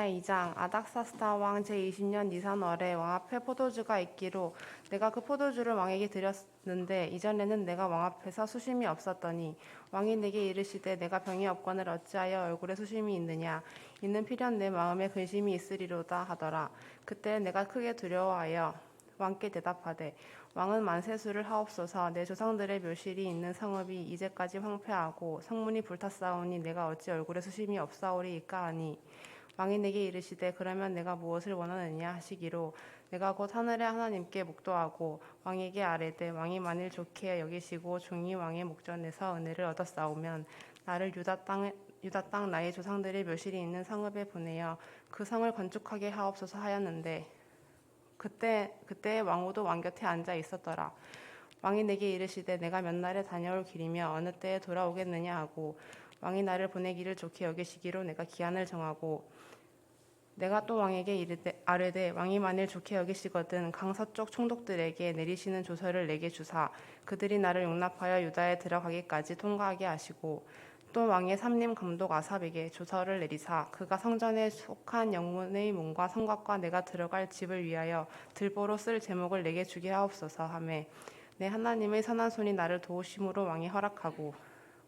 예레미야 2장. 아닥사스다 왕 제20년 니산월에 왕 앞에 포도주가 있기로 내가 그 포도주를 왕에게 드렸는데 이전에는 내가 왕 앞에서 수심이 없었더니 왕이 내게 이르시되 내가 병이 없거늘 어찌하여 얼굴에 수심이 있느냐. 있는 필연 내 마음에 근심이 있으리로다 하더라. 그때 내가 크게 두려워하여 왕께 대답하되 왕은 만세수를 하옵소서. 내 조상들의 묘실이 있는 성읍이 이제까지 황폐하고 성문이 불탔사오니 내가 어찌 얼굴에 수심이 없사오리이까 하니 왕이 내게 이르시되 그러면 내가 무엇을 원하느냐 하시기로 내가 곧 하늘의 하나님께 묵도하고 왕에게 아뢰되 왕이 만일 좋게 여기시고 종이 왕의 목전에서 은혜를 얻었사오면 나를 유다 땅 나의 조상들의 묘실이 있는 성읍에 보내어 그 성을 건축하게 하옵소서 하였는데 그때 왕후도 왕 곁에 앉아 있었더라. 왕이 내게 이르시되 내가 몇 날에 다녀올 길이며 어느 때에 돌아오겠느냐 하고 왕이 나를 보내기를 좋게 여기시기로 내가 기한을 정하고 내가 또 왕에게 아뢰되 왕이 만일 좋게 여기시거든 강서쪽 총독들에게 내리시는 조서를 내게 주사 그들이 나를 용납하여 유다에 들어가기까지 통과하게 하시고 또 왕의 삼림 감독 아삽에게 조서를 내리사 그가 성전에 속한 영문의 문과 성곽과 내가 들어갈 집을 위하여 들보로 쓸 제목을 내게 주게 하옵소서 하매 내 하나님의 선한 손이 나를 도우심으로 왕이 허락하고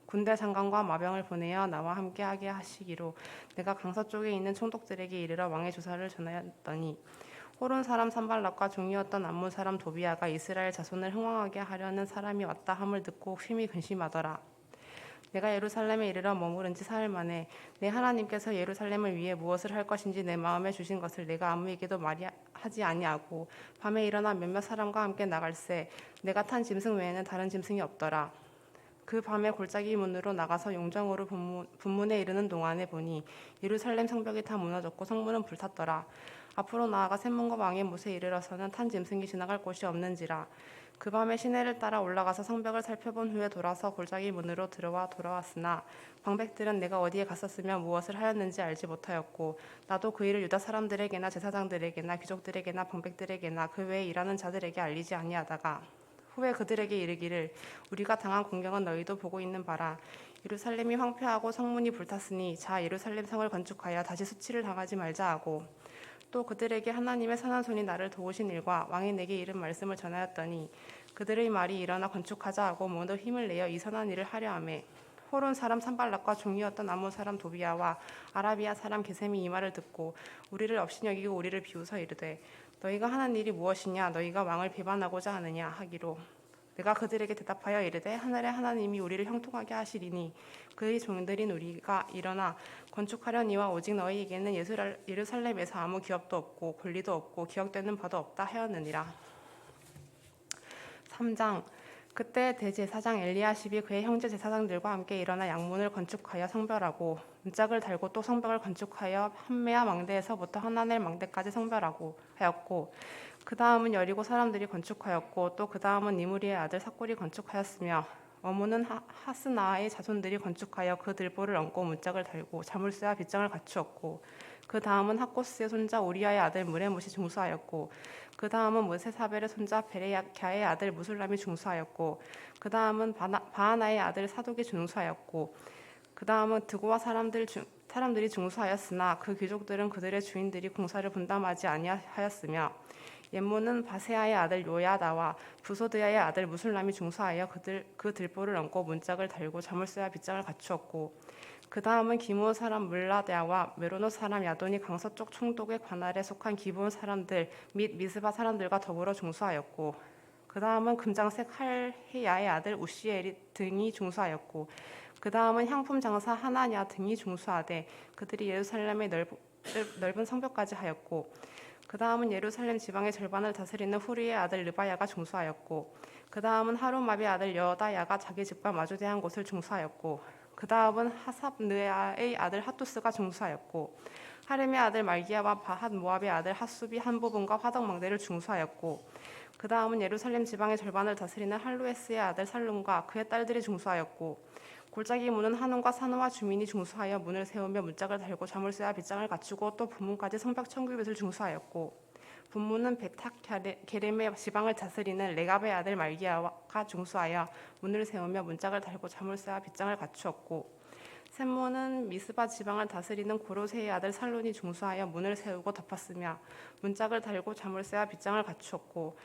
군대 장관과 마병을 보내어 나와 함께 하게 하시기로 내가 강서 쪽에 있는 총독들에게 이르러 왕의 조사를 전하였더니 호론 사람 산발락과 종이었던 암몬 사람 도비아가 이스라엘 자손을 흥왕하게 하려는 사람이 왔다 함을 듣고 심히 근심하더라. 내가 예루살렘에 이르러 머무른 지 사흘 만에 내 하나님께서 예루살렘을 위해 무엇을 할 것인지 내 마음에 주신 것을 내가 아무에게도 말하지 아니하고 밤에 일어나 몇몇 사람과 함께 나갈새 내가 탄 짐승 외에는 다른 짐승이 없더라. 그 밤에 골짜기 문으로 나가서 용정으로 분문에 이르는 동안에 보니 예루살렘 성벽이 다 무너졌고 성문은 불탔더라. 앞으로 나아가 샘문과 왕의 못에 이르러서는 탄 짐승이 지나갈 곳이 없는지라. 그 밤에 시내를 따라 올라가서 성벽을 살펴본 후에 돌아서 골짜기 문으로 돌아왔으나 방백들은 내가 어디에 갔었으며 무엇을 하였는지 알지 못하였고 나도 그 일을 유다 사람들에게나 제사장들에게나 귀족들에게나 방백들에게나 그 외에 일하는 자들에게 알리지 아니하다가 후에 그들에게 이르기를 우리가 당한 공경은 너희도 보고 있는 바라. 예루살렘이 황폐하고 성문이 불탔으니 자 예루살렘 성을 건축하여 다시 수치를 당하지 말자 하고 또 그들에게 하나님의 선한 손이 나를 도우신 일과 왕이 내게 이른 말씀을 전하였더니 그들의 말이 일어나 건축하자 하고 모두 힘을 내어 이 선한 일을 하려 하매 호론 사람 산발락과 종이었던 암몬 사람 도비아와 아라비아 사람 게셈이 이 말을 듣고 우리를 업신여기고 우리를 비웃어 이르되 너희가 하는 일이 무엇이냐 너희가 왕을 비방하고자 하느냐 하기로 내가 그들에게 대답하여 이르되 하늘의 하나님이 우리를 형통하게 하시리니 그의 종들인 우리가 일어나 건축하려니와 오직 너희에게는 예루살렘에서 아무 기업도 없고 권리도 없고 기억되는 바도 없다 하였느니라. 3장. 그때 대제사장 엘리야십이 그의 형제 제사장들과 함께 일어나 양문을 건축하여 성별하고 문짝을 달고 또 성벽을 건축하여 한메아 망대에서부터 하나넬 망대까지 성별하고 하였고 그 다음은 여리고 사람들이 건축하였고 또 그 다음은 니무리의 아들 삭골이 건축하였으며 어무는 하스나의 자손들이 건축하여 그 들보를 얹고 문짝을 달고 자물쇠와 빗장을 갖추었고 그 다음은 하코스의 손자 우리아의 아들 무레못이 중수하였고 그 다음은 무세사벨의 손자 베레야캬의 아들 무술람이 중수하였고 그 다음은 바하나의 아들 사독이 중수하였고 그 다음은 드고와 사람들이 중수하였으나 그 귀족들은 그들의 주인들이 공사를 분담하지 아니하였으며 옌모는 바세아의 아들 요야다와 부소드야의 아들 무술람이 중수하여 그 들보를 얹고 문짝을 달고 자물쇠와 빗장을 갖추었고 그 다음은 기므온 사람 물라데아와 메로노 사람 야돈이 강서쪽 총독의 관할에 속한 기브온 사람들 및 미스바 사람들과 더불어 중수하였고 그 다음은 금장색 할헤야의 아들 우시엘이 등이 중수하였고 그 다음은 향품 장사 하나냐 등이 중수하되 그들이 예루살렘의 넓은 성벽까지 하였고 그 다음은 예루살렘 지방의 절반을 다스리는 후리의 아들 르바야가 중수하였고 그 다음은 하루마비의 아들 여다야가 자기 집과 마주대한 곳을 중수하였고 그 다음은 하삽느아의 아들 핫투스가 중수하였고 하렘의 아들 말기야와 바핫 모압의 아들 핫수비 한 부분과 화덕망대를 중수하였고 그 다음은 예루살렘 지방의 절반을 다스리는 할루에스의 아들 살룸과 그의 딸들이 중수하였고 골짜기 문은 한온과 산호와 주민이 중수하여 문을 세우며 문짝을 달고 자물쇠와 빗장을 갖추고 또 분문까지 성벽 천규빗을 중수하였고 분문은 백탁 게렘의 지방을 다스리는 레갑의 아들 말기야가 중수하여 문을 세우며 문짝을 달고 자물쇠와 빗장을 갖추었고 셈모는 미스바 지방을 다스리는 고로세의 아들 살론이 중수하여 문을 세우고 덮었으며 문짝을 달고 자물쇠와 빗장을 갖추었고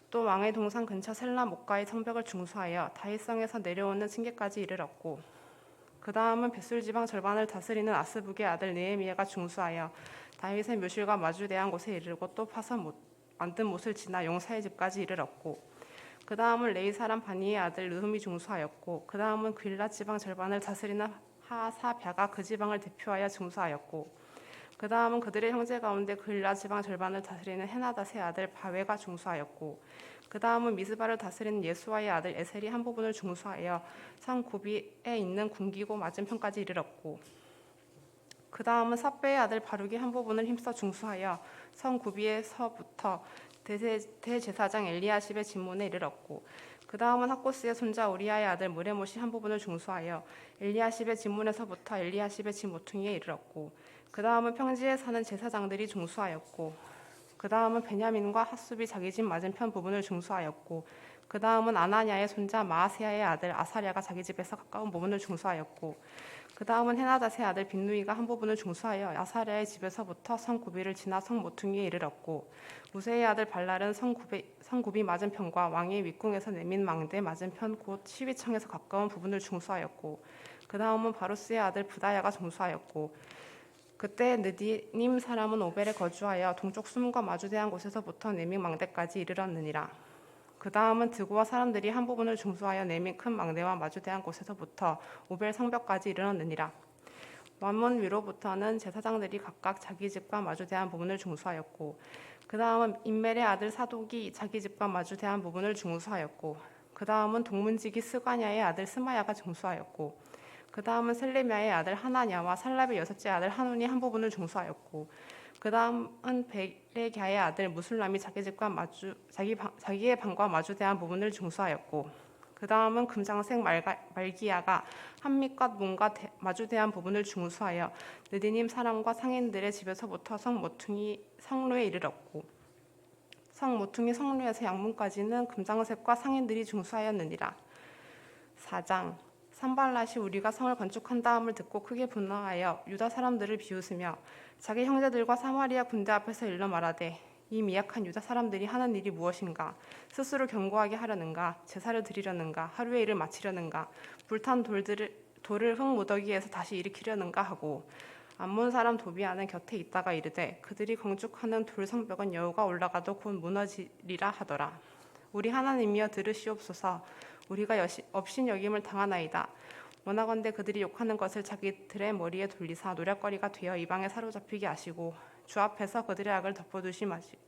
또 왕의 동산 근처 셀라 목가의 성벽을 중수하여 다윗성에서 내려오는 층계까지 이르렀고 그 다음은 벳술 지방 절반을 다스리는 아스북의 아들 느헤미야가 중수하여 다윗의 묘실과 마주대한 곳에 이르고 또 파서 만든 못을 지나 용사의 집까지 이르렀고 그 다음은 레위 사람 바니의 아들 느흠이 중수하였고 그 다음은 길랏 지방 절반을 다스리는 하사랴가 그 지방을 대표하여 중수하였고 그 다음은 그들의 형제 가운데 길랏 지방 절반을 다스리는 헤나닷의 아들 바웨가 중수하였고 그 다음은 미스바를 다스리는 예수와의 아들 에셀이 한 부분을 중수하여 성 구비에 있는 궁기고 맞은편까지 이르렀고 그 다음은 삽베의 아들 바룩이 한 부분을 힘써 중수하여 성 구비에서부터 대제사장 엘리야십의 진문에 이르렀고 그 다음은 학고스의 손자 우리아의 아들 무레못이 한 부분을 중수하여 엘리야십의 진문에서부터 엘리야십의 진 모퉁이에 이르렀고 그 다음은 평지에 사는 제사장들이 중수하였고 그 다음은 베냐민과 핫숲이 자기 집 맞은편 부분을 중수하였고 그 다음은 아나냐의 손자 마아세야의 아들 아사랴가 자기 집에서 가까운 부분을 중수하였고 그 다음은 헤나닷의 아들 빈누이가 한 부분을 중수하여 아사랴의 집에서부터 성 구비를 지나 성 모퉁이에 이르렀고 우세의 아들 발랄은 성 구비 맞은편과 왕의 윗궁에서 내민 망대 맞은편 곧 시위창에서 가까운 부분을 중수하였고 그 다음은 바루스의 아들 부다야가 중수하였고 그때 느디님 사람은 오벨에 거주하여 동쪽 숨과 마주대한 곳에서부터 내민 망대까지 이르렀느니라. 그 다음은 드고와 사람들이 한 부분을 중수하여 내민 큰 망대와 마주대한 곳에서부터 오벨 성벽까지 이르렀느니라. 완문 위로부터는 제사장들이 각각 자기 집과 마주대한 부분을 중수하였고 그 다음은 인멜의 아들 사독이 자기 집과 마주대한 부분을 중수하였고 그 다음은 동문지기 스가냐의 아들 스마야가 중수하였고 그 다음은 셀레미야의 아들 하나냐와 살랍의 여섯째 아들 하논이 한 부분을 중수하였고 그 다음은 베레갸의 아들 무술람이 자기 집과 자기의 방과 마주대한 부분을 중수하였고 그 다음은 금장색 말기야가 한밑과 문과 마주대한 부분을 중수하여 느디님 사람과 상인들의 집에서부터 성 모퉁이 성루에 이르렀고 성 모퉁이 성루에서 양문까지는 금장색과 상인들이 중수하였느니라. 4장 산발랏이 우리가 성을 건축한 다음을 듣고 크게 분노하여 유다 사람들을 비웃으며 자기 형제들과 사마리아 군대 앞에서 일러 말하되 이 미약한 유다 사람들이 하는 일이 무엇인가? 스스로 견고하게 하려는가? 제사를 드리려는가? 하루의 일을 마치려는가? 불탄 돌을 흙무더기에서 다시 일으키려는가 하고 암몬 사람 도비아는 곁에 있다가 이르되 그들이 건축하는 돌 성벽은 여호가 올라가도 곧 무너지리라 하더라. 우리 하나님이여 들으시옵소서. 우리가 업신여김을 당하나이다. 원하건대 그들이 욕하는 것을 자기들의 머리에 돌리사 노략거리가 되어 이방에 사로잡히게 하시고 주 앞에서 그들의 악을 덮어두시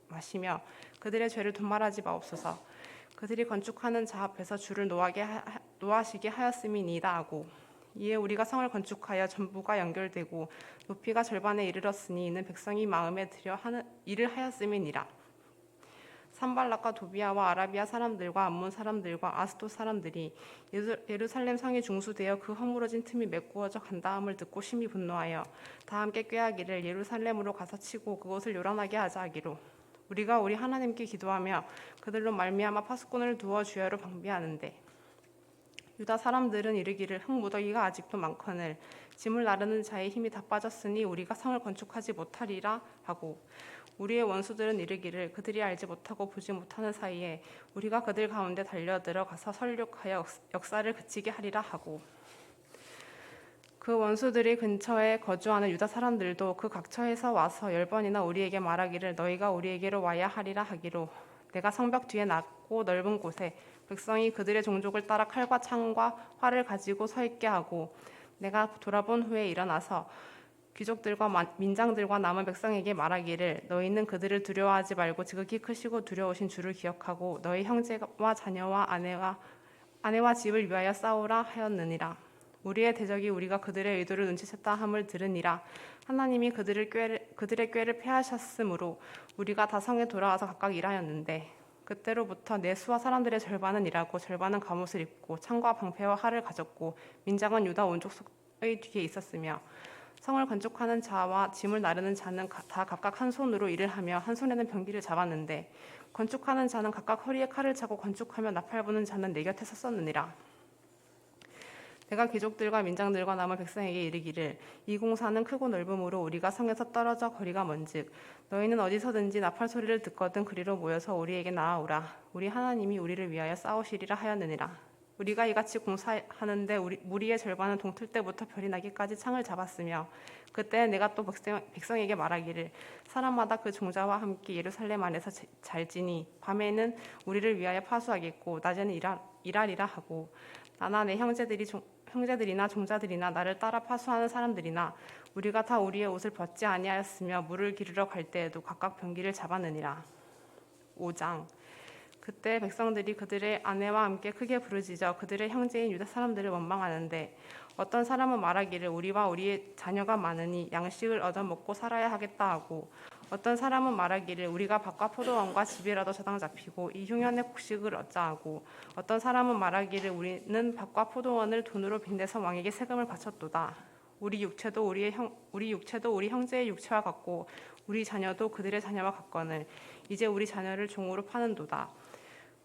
마시며 그들의 죄를 돈말하지 마옵소서. 그들이 건축하는 자 앞에서 주를 노하시게 하였음이니이다 하고 이에 우리가 성을 건축하여 전부가 연결되고 높이가 절반에 이르렀으니 이는 백성이 마음에 들여 하는 일을 하였음이니라. 산발락과 도비아와 아라비아 사람들과 암몬 사람들과 아스돗 사람들이 예루살렘 성이 중수되어 그 허물어진 틈이 메꾸어져 간다함을 듣고 심히 분노하여 다 함께 꾀하기를 예루살렘으로 가서 치고 그곳을 요란하게 하자 하기로 우리가 우리 하나님께 기도하며 그들로 말미암아 파수꾼을 두어 주야로 방비하는데 유다 사람들은 이르기를 흙무더기가 아직도 많거늘 짐을 나르는 자의 힘이 다 빠졌으니 우리가 성을 건축하지 못하리라 하고 우리의 원수들은 이르기를 그들이 알지 못하고 보지 못하는 사이에 우리가 그들 가운데 달려들어가서 설욕하여 역사를 그치게 하리라 하고 그 원수들이 근처에 거주하는 유다 사람들도 그 각처에서 와서 10번이나 우리에게 말하기를 너희가 우리에게로 와야 하리라 하기로 내가 성벽 뒤에 낮고 넓은 곳에 백성이 그들의 종족을 따라 칼과 창과 활을 가지고 서 있게 하고 내가 돌아본 후에 일어나서 귀족들과 민장들과 남은 백성에게 말하기를 너희는 그들을 두려워하지 말고 지극히 크시고 두려우신 주를 기억하고 너희 형제와 자녀와 아내와 집을 위하여 싸우라 하였느니라. 우리의 대적이 우리가 그들의 의도를 눈치챘다 함을 들으니라. 하나님이 그들의 꾀를 패하셨으므로 우리가 다 성에 돌아와서 각각 일하였는데 그때로부터 내 수하 사람들의 절반은 일하고 절반은 갑옷을 입고 창과 방패와 활을 가졌고 민장은 유다 온 족속의 뒤에 있었으며 성을 건축하는 자와 짐을 나르는 자는 다 각각 한 손으로 일을 하며 한 손에는 병기를 잡았는데 건축하는 자는 각각 허리에 칼을 차고 건축하며 나팔 부는 자는 내 곁에 섰었느니라. 내가 귀족들과 민장들과 남은 백성에게 이르기를 이 공사는 크고 넓음으로 우리가 성에서 떨어져 거리가 먼즉 너희는 어디서든지 나팔 소리를 듣거든 그리로 모여서 우리에게 나아오라. 우리 하나님이 우리를 위하여 싸우시리라 하였느니라. 우리가 이같이 공사하는데 무리의 절반은 동틀 때부터 별이 나기까지 창을 잡았으며 그때 내가 또 백성에게 말하기를 사람마다 그 종자와 함께 예루살렘 안에서 잘지니 밤에는 우리를 위하여 파수하겠고 낮에는 일하리라 하고 나나 내 형제들이나 종자들이나 나를 따라 파수하는 사람들이나 우리가 다 우리의 옷을 벗지 아니하였으며 물을 기르러 갈 때에도 각각 병기를 잡았느니라. 5장. 그때 백성들이 그들의 아내와 함께 크게 부르짖어 그들의 형제인 유다 사람들을 원망하는데 어떤 사람은 말하기를 우리와 우리의 자녀가 많으니 양식을 얻어 먹고 살아야 하겠다 하고 어떤 사람은 말하기를 우리가 밭과 포도원과 집이라도 저당 잡히고 이 흉년의 곡식을 얻자 하고 어떤 사람은 말하기를 우리는 밭과 포도원을 돈으로 빚내서 왕에게 세금을 바쳤도다. 우리 육체도 우리 형제의 육체와 같고 우리 자녀도 그들의 자녀와 같거늘 이제 우리 자녀를 종으로 파는도다.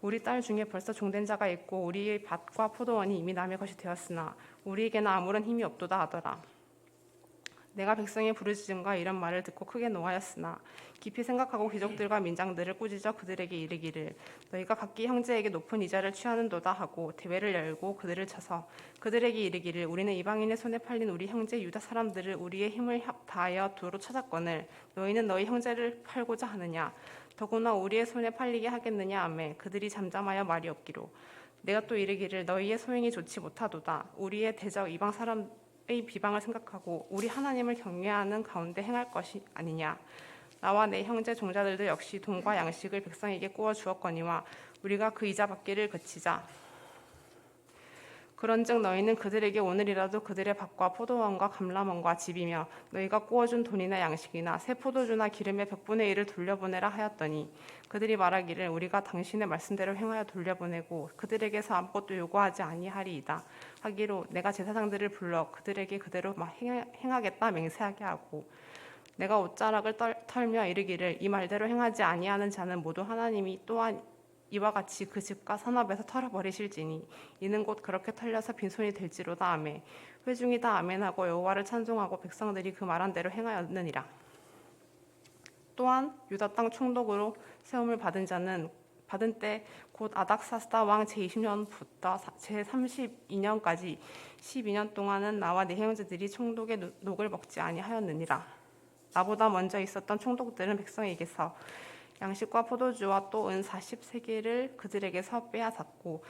우리 딸 중에 벌써 종된 자가 있고 우리의 밭과 포도원이 이미 남의 것이 되었으나 우리에게는 아무런 힘이 없도다 하더라. 내가 백성의 부르짖음과 이런 말을 듣고 크게 노하였으나 깊이 생각하고 귀족들과 민장들을 꾸짖어 그들에게 이르기를 너희가 각기 형제에게 높은 이자를 취하는도다 하고 대회를 열고 그들을 쳐서 그들에게 이르기를 우리는 이방인의 손에 팔린 우리 형제 유다 사람들을 우리의 힘을 다하여 도로 찾았거늘 너희는 너희 형제를 팔고자 하느냐 더구나 우리의 손에 팔리게 하겠느냐 하매 그들이 잠잠하여 말이 없기로 내가 또 이르기를 너희의 소행이 좋지 못하도다. 우리의 대적 이방 사람의 비방을 생각하고 우리 하나님을 경외하는 가운데 행할 것이 아니냐. 나와 내 형제 종자들도 역시 돈과 양식을 백성에게 구워 주었거니와 우리가 그 이자 받기를 그치자. 그런즉 너희는 그들에게 오늘이라도 그들의 밭과 포도원과 감람원과 집이며 너희가 구워준 돈이나 양식이나 새 포도주나 기름의 100분의 1을 돌려보내라 하였더니 그들이 말하기를 우리가 당신의 말씀대로 행하여 돌려보내고 그들에게서 아무것도 요구하지 아니하리이다 하기로 내가 제사장들을 불러 그들에게 그대로 행하겠다 맹세하게 하고 내가 옷자락을 털며 이르기를 이 말대로 행하지 아니하는 자는 모두 하나님이 또한 이와 같이 그 집과 산업에서 털어버리실지니 이는 곧 그렇게 털려서 빈손이 될지로다 아멘. 회중이 다 아멘하고 여호와를 찬송하고 백성들이 그 말한 대로 행하였느니라. 또한 유다 땅 총독으로 세움을 받은 때 곧 아닥사스다 왕 제20년부터 제32년까지 12년 동안은 나와 내 형제들이 총독의 녹을 먹지 아니하였느니라. 나보다 먼저 있었던 총독들은 백성에게서 양식과 포도주와 또 은 40세겔을 그들에게서 빼앗았고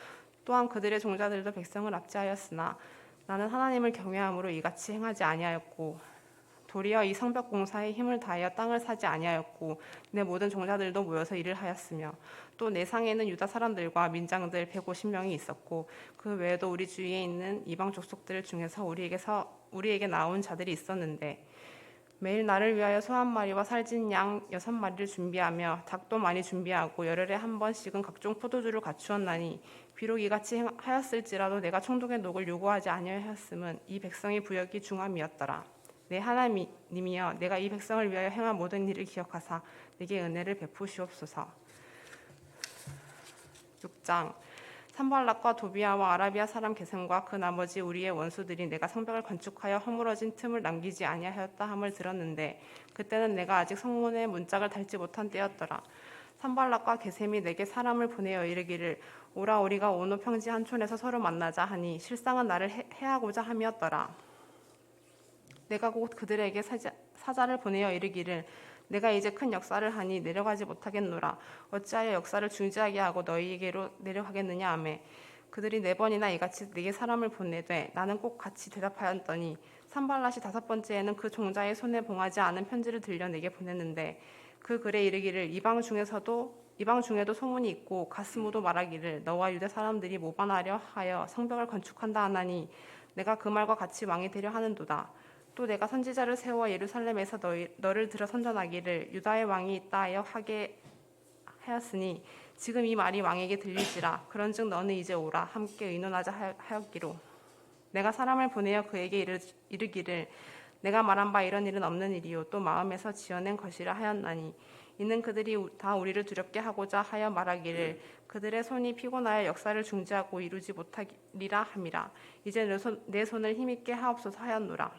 또한 그들의 종자들도 백성을 압제하였으나 나는 하나님을 경외함으로 이같이 행하지 아니하였고 도리어 이 성벽 공사에 힘을 다하여 땅을 사지 아니하였고 내 모든 종자들도 모여서 일을 하였으며 또 내 상에는 유다 사람들과 민장들 150명이 있었고 그 외에도 우리 주위에 있는 이방 족속들 중에서 우리에게 나온 자들이 있었는데 매일 나를 위하여 소 한 마리와 살찐 양 6마리를 준비하며 닭도 많이 준비하고 열흘에 한 번씩은 각종 포도주를 갖추었나니 비록 이같이 하였을지라도 내가 총독의 녹을 요구하지 아니하였음은 이 백성의 부역이 중함이었더라. 내 하나님이여 내가 이 백성을 위하여 행한 모든 일을 기억하사 내게 은혜를 베푸시옵소서. 6장. 산발락과 도비아와 아라비아 사람 게셈과 그 나머지 우리의 원수들이 내가 성벽을 건축하여 허물어진 틈을 남기지 아니하였다 함을 들었는데 그때는 내가 아직 성문에 문짝을 달지 못한 때였더라. 산발락과 게셈이 내게 사람을 보내어 이르기를 오라 우리가 오노 평지 한촌에서 서로 만나자 하니 실상은 나를 해하고자 함이었더라. 내가 곧 그들에게 사자를 보내어 이르기를 내가 이제 큰 역사를 하니 내려가지 못하겠노라. 어찌하여 역사를 중지하게 하고 너희에게로 내려가겠느냐 하매 그들이 4번이나 이같이 내게 사람을 보내되 나는 꼭 같이 대답하였더니 산발랏이 5번째에는 그 종자의 손에 봉하지 않은 편지를 들려 내게 보냈는데 그 글에 이르기를 이방 중에도 소문이 있고 가스무도 말하기를 너와 유대 사람들이 모반하려 하여 성벽을 건축한다 하나니 내가 그 말과 같이 왕이 되려 하는도다. 또 내가 선지자를 세워 예루살렘에서 너를 들어 선전하기를 유다의 왕이 있다 하여 하게 하였으니 지금 이 말이 왕에게 들릴지라. 그런즉 너는 이제 오라 함께 의논하자 하였기로 내가 사람을 보내어 그에게 이르기를 내가 말한 바 이런 일은 없는 일이요 또 마음에서 지어낸 것이라 하였나니 이는 그들이 다 우리를 두렵게 하고자 하여 말하기를 그들의 손이 피곤하여 역사를 중지하고 이루지 못하리라 함이라. 이제 내 손을 힘있게 하옵소서 하였노라.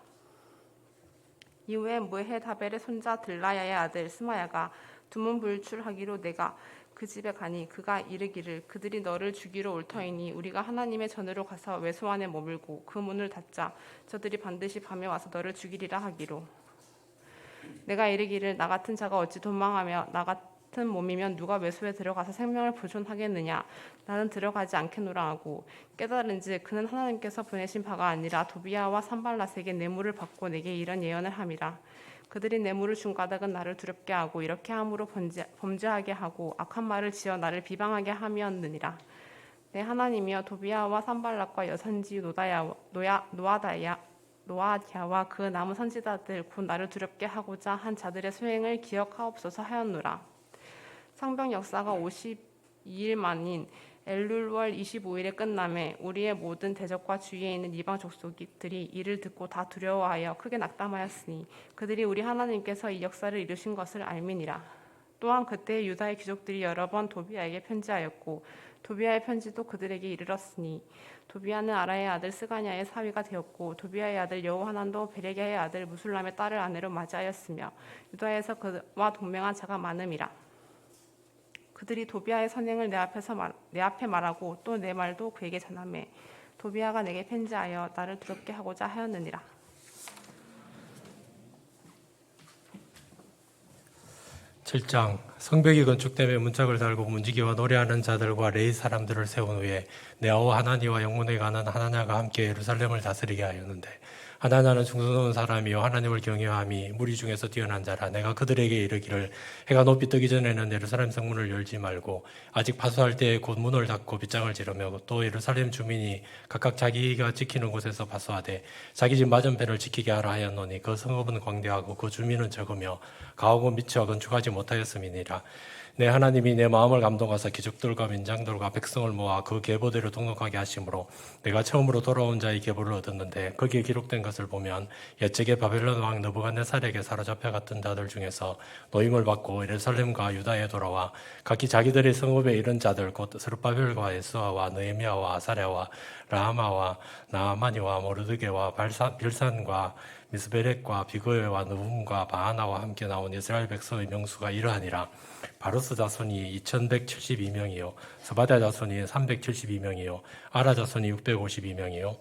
이후에 무헤다벨의 손자 들라야의 아들 스마야가 두문불출하기로 내가 그 집에 가니 그가 이르기를 그들이 너를 죽이러 올 터이니 우리가 하나님의 전으로 가서 외소 안에 머물고 그 문을 닫자 저들이 반드시 밤에 와서 너를 죽이리라 하기로 내가 이르기를 나 같은 자가 어찌 도망하며 나 같은 몸이면 누가 외소에 들어가서 생명을 보존하겠느냐 나는 들어가지 않겠노라 하고 깨달은즉 그는 하나님께서 보내신 바가 아니라 도비야와 산발랏에게 뇌물을 받고 내게 이런 예언을 함이라. 그들이 뇌물을 준 까닭은 나를 두렵게 하고 이렇게 함으로 범죄하게 하고 악한 말을 지어 나를 비방하게 함이었느니라. 내 하나님이여 도비야와 산발랏과 여선지 노아디아와 그 남은 선지자들 곧 나를 두렵게 하고자 한 자들의 소행을 기억하옵소서 하였노라. 상병 역사가 52일 만인 엘룰월 25일에 끝남에 우리의 모든 대적과 주위에 있는 이방 족속들이 이를 듣고 다 두려워하여 크게 낙담하였으니 그들이 우리 하나님께서 이 역사를 이루신 것을 알미니라. 또한 그때 유다의 귀족들이 여러 번 도비야에게 편지하였고 도비야의 편지도 그들에게 이르렀으니 도비야는 아라의 아들 스가냐의 사위가 되었고 도비야의 아들 여호하난도 베레게의 아들 무술람의 딸을 아내로 맞이하였으며 유다에서 그와 동맹한 자가 많음이라. 그들이 도비야의 선행을 내 앞에 말하고 또 내 말도 그에게 전하매 도비야가 내게 편지하여 나를 두렵게 하고자 하였느니라. 7장 성벽이 건축됨에 문짝을 달고 문지기와 노래하는 자들과 레위 사람들을 세운 후에 내 아우 하나니와 영문에 가는 하나냐가 함께 예루살렘을 다스리게 하였는데 하나냐는 충성스러운 사람이요 하나님을 경외함이 무리 중에서 뛰어난 자라. 내가 그들에게 이르기를 해가 높이 뜨기 전에는 예루살렘 성문을 열지 말고 아직 파수할 때에 곧 문을 닫고 빗장을 지르며 또 예루살렘 주민이 각각 자기가 지키는 곳에서 파수하되 자기 집 맞은편을 지키게 하라 하였노니 그 성읍은 광대하고 그 주민은 적으며 가옥은 미쳐 건축하지 못하였음이니라. 내 하나님이 내 마음을 감동하사 기족들과 민장들과 백성을 모아 그 계보대로 등록하게 하심으로 내가 처음으로 돌아온 자의 계보를 얻었는데 거기에 기록된 것을 보면 옛적에 바벨론 왕 느부갓네살에게 사로잡혀 갔던 자들 중에서 노임을 받고 예루살렘과 유다에 돌아와 각기 자기들의 성읍에 이른 자들 곧 스룹바벨과 예수아와 느헤미야와 아사랴와 라하마와 나아마니와 모르드게와 빌산과 미스베렉과 비거에와 느훔과 바하나와 함께 나온 이스라엘 백성의 명수가 이러하니라. 바루스 자손이 2172명이요 스바다 자손이 372명이요 아라 자손이 652명이요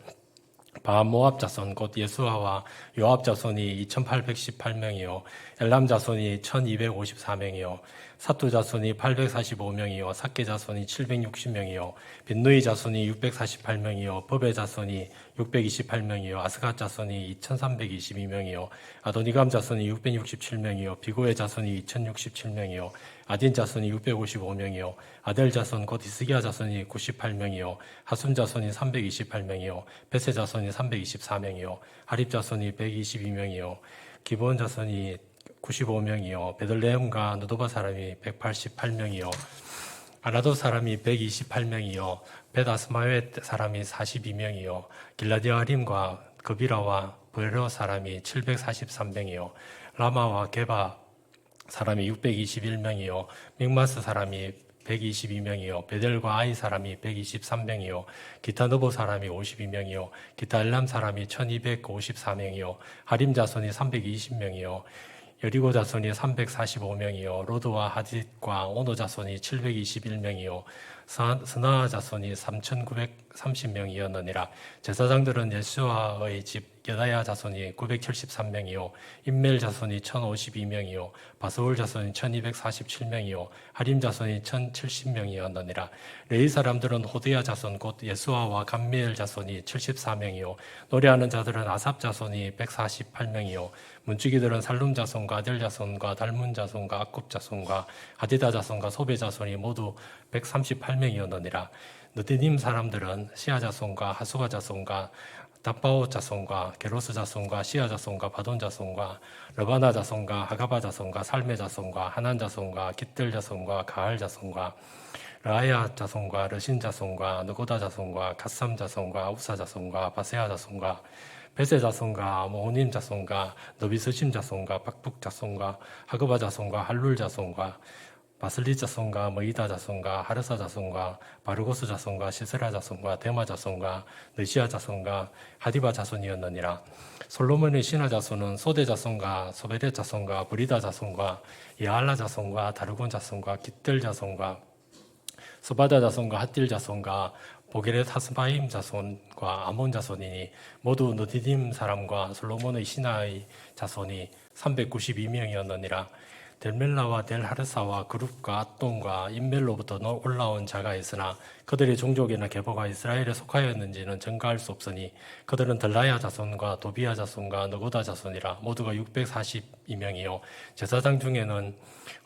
바모압 자손 곧 예수아와 요압 자손이 2818명이요 엘람 자손이 1254명이요 사투 자손이 845명이요 삭게 자손이 760명이요 빈누이 자손이 648명이요 법의 자손이 628명이요 아스갓 자손이 2322명이요 아도니감 자손이 667명이요 비고의 자손이 2067명이요 아딘 자손이 655명이요 아델 자손 곧 이스기야 자손이 98명이요 하숨 자손이 328명이요 베세 자손이 324명이요 하립 자손이 122명이요 기브온 자손이 95명이요 베들레헴과 느도바 사람이 188명이요 아나도 사람이 128명이요 벳아스마웨 사람이 42명이요 길라디아림과 그비라와 브레로 사람이 743명이요 라마와 게바 사람이 621명이요 믹마스 사람이 122명이요 베델과 아이 사람이 123명이요 기타 느보 사람이 52명이요 기타 엘람 사람이 1254명이요 하림 자손이 320명이요 여리고 자손이 345명이요 로드와 하짓과 오노 자손이 721명이요 스나아 자손이 3930명이었느니라. 제사장들은 예수아의 집 여다야 자손이 973명이요 임멜 자손이 1052명이요 바스올 자손이 1247명이요 하림 자손이 1070명이었느니라. 레위 사람들은 호드야 자손 곧 예수아와 감미엘 자손이 74명이요 노래하는 자들은 아삽 자손이 148명이요 문지기들은 살룸 자손과 아델 자손과 달문 자손과 악굽 자손과 하디다 자손과 소베 자손이 모두 138명이었느니라. 느디님 사람들은 시아 자손과 하수가 자손과 다바오 자손과 게로스 자손과 시아 자손과 바돈 자손과 르바나 자손과 하가바 자손과 살메 자손과 하난 자손과 깃들 자손과 가할 자손과 라야 자손과 르신 자손과 느고다 자손과 갓삼 자손과 우사 자손과 바세아 자손과 베세 자손과 모호님 자손과 너비스심 자손과 박북 자손과 하그바 자손과 할룰 자손과 바슬리 자손과 머이다 자손과 하르사 자손과 바르고스 자손과 시스라 자손과 데마 자손과 느시아 자손과 하디바 자손이었느니라. 솔로몬의 신하 자손은 소대 자손과 소베데 자손과 브리다 자손과 야알라 자손과 다르곤 자손과 깃들 자손과 스바다 자손과 핫딜 자손과 보게렛 하스바임 자손과 아몬 자손이니 모두 느디딤 사람과 솔로몬의 신하의 자손이 392명이었느니라. 델멜라와 델하르사와 그룹과 앗돈과 인멜로부터 올라온 자가 있으나 그들의 종족이나 계보가 이스라엘에 속하였는지는 증가할 수 없으니 그들은 들라야 자손과 도비야 자손과 너고다 자손이라. 모두가 642명이요 제사장 중에는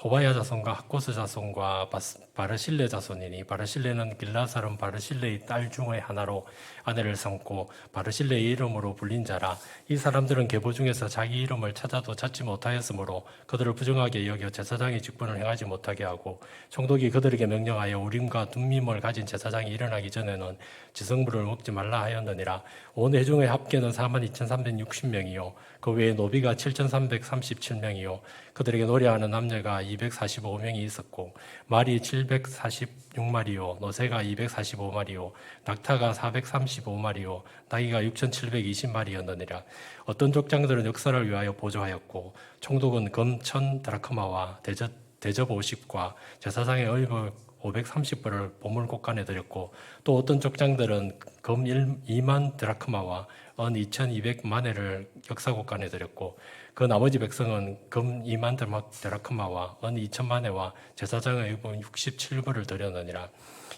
호바야 자손과 학고스 자손과 바르실레 자손이니 바르실레는 길라 사람 바르실레의 딸 중의 하나로 아내를 삼고 바르실레의 이름으로 불린 자라. 이 사람들은 계보 중에서 자기 이름을 찾아도 찾지 못하였으므로 그들을 부정하게 여겨 제사장의 직분을 행하지 못하게 하고 총독이 그들에게 명령하여 우림과 둠밈을 가진 제사장이 일어나기 전에는 지성물을 먹지 말라 하였느니라. 온 회중의 합계는 42,360명이요 그 외에 노비가 7,337명이요 그들에게 노래하는 남녀가 245명이 있었고 말이 746마리요 노새가 245마리요 낙타가 435마리요 나귀가 6,720마리였느니라. 어떤 족장들은 역사를 위하여 보조하였고 총독은 금 1,000 드라크마와 대접 50과 제사장의 의복 530벌을 보물곡간에 드렸고 또 어떤 족장들은 금 2만 드라크마와 은 2,200마네를 역사곡간에 드렸고 그 나머지 백성은 금 2만 드라크마와 은 2,000마네와 제사장의 의복 67벌을 드렸느니라.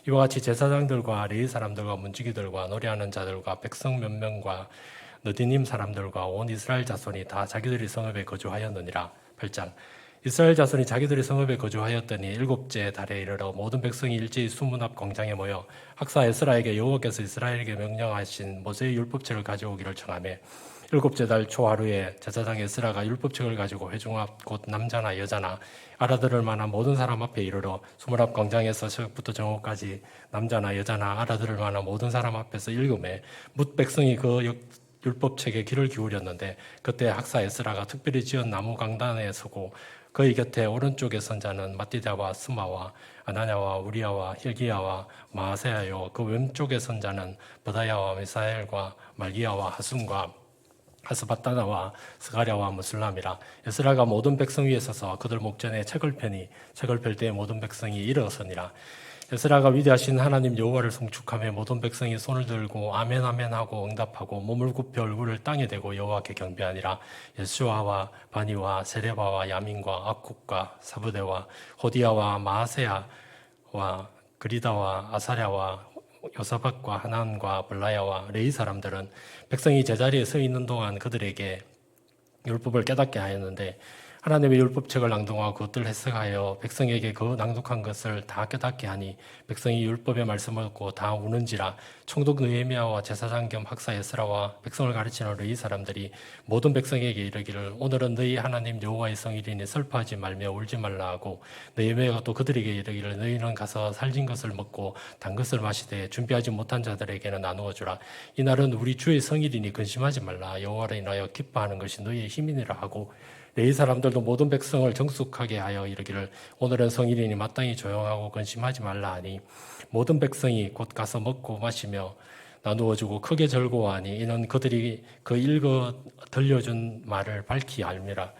이와 같이 제사장들과 레위 사람들과 문지기들과 노래하는 자들과 백성 몇 명과 느디님 사람들과 온 이스라엘 자손이 다 자기들의 성읍에 거주하였느니라. 8장 이스라엘 자손이 자기들의 성읍에 거주하였더니 일곱째 달에 이르러 모든 백성이 일제히 수문 앞 광장에 모여 학사 에스라에게 여호와께서 이스라엘에게 명령하신 모세의 율법책을 가져오기를 청하매 일곱째 달 초하루에 제사장 에스라가 율법책을 가지고 회중 앞 곧 남자나 여자나 알아들을 만한 모든 사람 앞에 이르러 수문 앞 광장에서 새벽부터 정오까지 남자나 여자나 알아들을 만한 모든 사람 앞에서 읽음에 뭇 백성이 그 율법책에 귀를 기울였는데 그때 학사 에스라가 특별히 지은 나무 강단에 서고 그의 곁에 오른쪽에 선 자는 마띠다와 스마와 아나냐와 우리야와 힐기야와 마아세야요 그 왼쪽에 선 자는 버다야와 미사엘과 말기야와 하숨과 하스바다나와 스가랴와 무슬람이라. 에스라가 모든 백성 위에 서서 그들 목전에 책을 펴니 책을 펼 때 모든 백성이 일어서니라. 에스라가 위대하신 하나님 여호와를 송축하며 모든 백성이 손을 들고 아멘 아멘 하고 응답하고 몸을 굽혀 얼굴을 땅에 대고 여호와께 경배하니라. 예수아와 바니와 세레바와 야민과 악국과 사부대와 호디야와 마아세야와 그리다와 아사랴와 요사박과 하난과 블라야와 레이 사람들은 백성이 제자리에 서 있는 동안 그들에게 율법을 깨닫게 하였는데 하나님의 율법책을 낭독하고 그것들을 해석하여 백성에게 그 낭독한 것을 다 깨닫게 하니 백성이 율법의 말씀을 듣고 다 우는지라. 총독 느헤미야와 제사장 겸 학사 에스라와 백성을 가르치는 레위 사람들이 모든 백성에게 이르기를 오늘은 너희 하나님 여호와의 성일이니 슬퍼하지 말며 울지 말라 하고 느헤미야가 또 그들에게 이르기를 너희는 가서 살진 것을 먹고 단 것을 마시되 준비하지 못한 자들에게는 나누어 주라. 이날은 우리 주의 성일이니 근심하지 말라. 여호와를 인하여 기뻐하는 것이 너희의 힘이니라 하고 레위 사람들도 모든 백성을 정숙하게 하여 이르기를 오늘은 성일이니 마땅히 조용하고 근심하지 말라 하니 모든 백성이 곧 가서 먹고 마시며 나누어주고 크게 즐거워하니 이는 그들이 그 읽어 들려준 말을 밝히 알미라.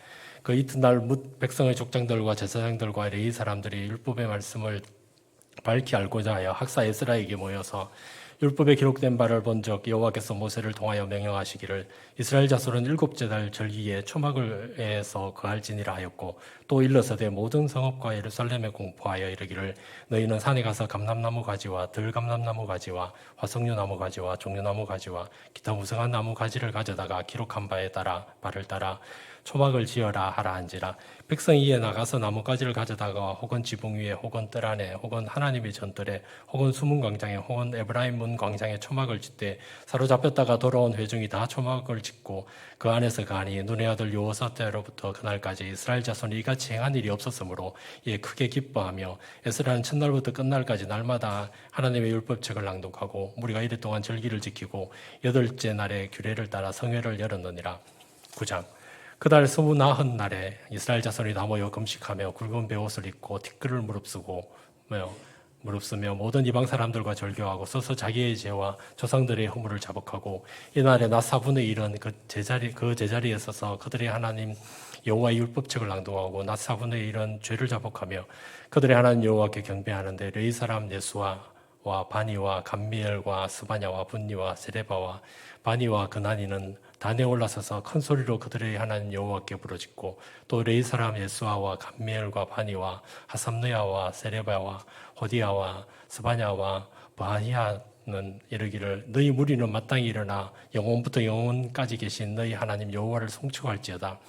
그 이튿날 뭇 백성의 족장들과 제사장들과 레위 사람들이 율법의 말씀을 밝히 알고자 하여 학사 에스라에게 모여서 율법에 기록된 바를 본적 여호와께서 모세를 통하여 명령하시기를 이스라엘 자손은 일곱째 달 절기에 초막을 에서 거할지니라 하였고 또 일러서되 모든 성읍과 예루살렘에 공포하여 이르기를 너희는 산에 가서 감람나무 가지와 들감람나무 가지와 화석류 나무 가지와 종려나무 가지와 기타 무성한 나무 가지를 가져다가 기록한 바에 따라 발을 따라 초막을 지어라 하라 한지라. 백성이 이에 나가서 나뭇가지를 가져다가 혹은 지붕 위에 혹은 뜰 안에 혹은 하나님의 전뜰에 혹은 수문 광장에 혹은 에브라임 문 광장에 초막을 짓되 사로잡혔다가 돌아온 회중이 다 초막을 짓고 그 안에서 가니 눈의 아들 여호사 때로부터 그날까지 이스라엘 자손이 이같이 같이 행한 일이 없었으므로 이에 크게 기뻐하며 에스라는 첫날부터 끝날까지 날마다 하나님의 율법책을 낭독하고 무리가 이래 동안 절기를 지키고 8째 날에 규례를 따라 성회를 열었느니라. 9장. 그달 스무 나흔 날에 이스라엘 자손이 다 모여 금식하며 굵은 베옷을 입고 티끌을 무릅쓰며 모든 이방 사람들과 절교하고 서서 자기의 죄와 조상들의 허물을 자복하고 이날에 낮 4분의 1은 그 제자리에 서서 그들의 하나님 여호와의 율법책을 낭독하고 낮 4분의 1은 죄를 자복하며 그들의 하나님 여호와께 경배하는데 레위 사람 예수와 바니와 감미엘과 스바냐와 분니와 세레바와 바니와 그나니는 단에 올라서서 큰 소리로 그들의 하나님 여호와께 부르짖고 또 레위 사람 예수아와 감미엘과 바니와 하삼느야와 세레바와 호디야와 스바냐와 바히야는 이르기를 너희 무리는 마땅히 일어나 영원부터 영원까지 계신 너희 하나님 여호와를 송축할지어다.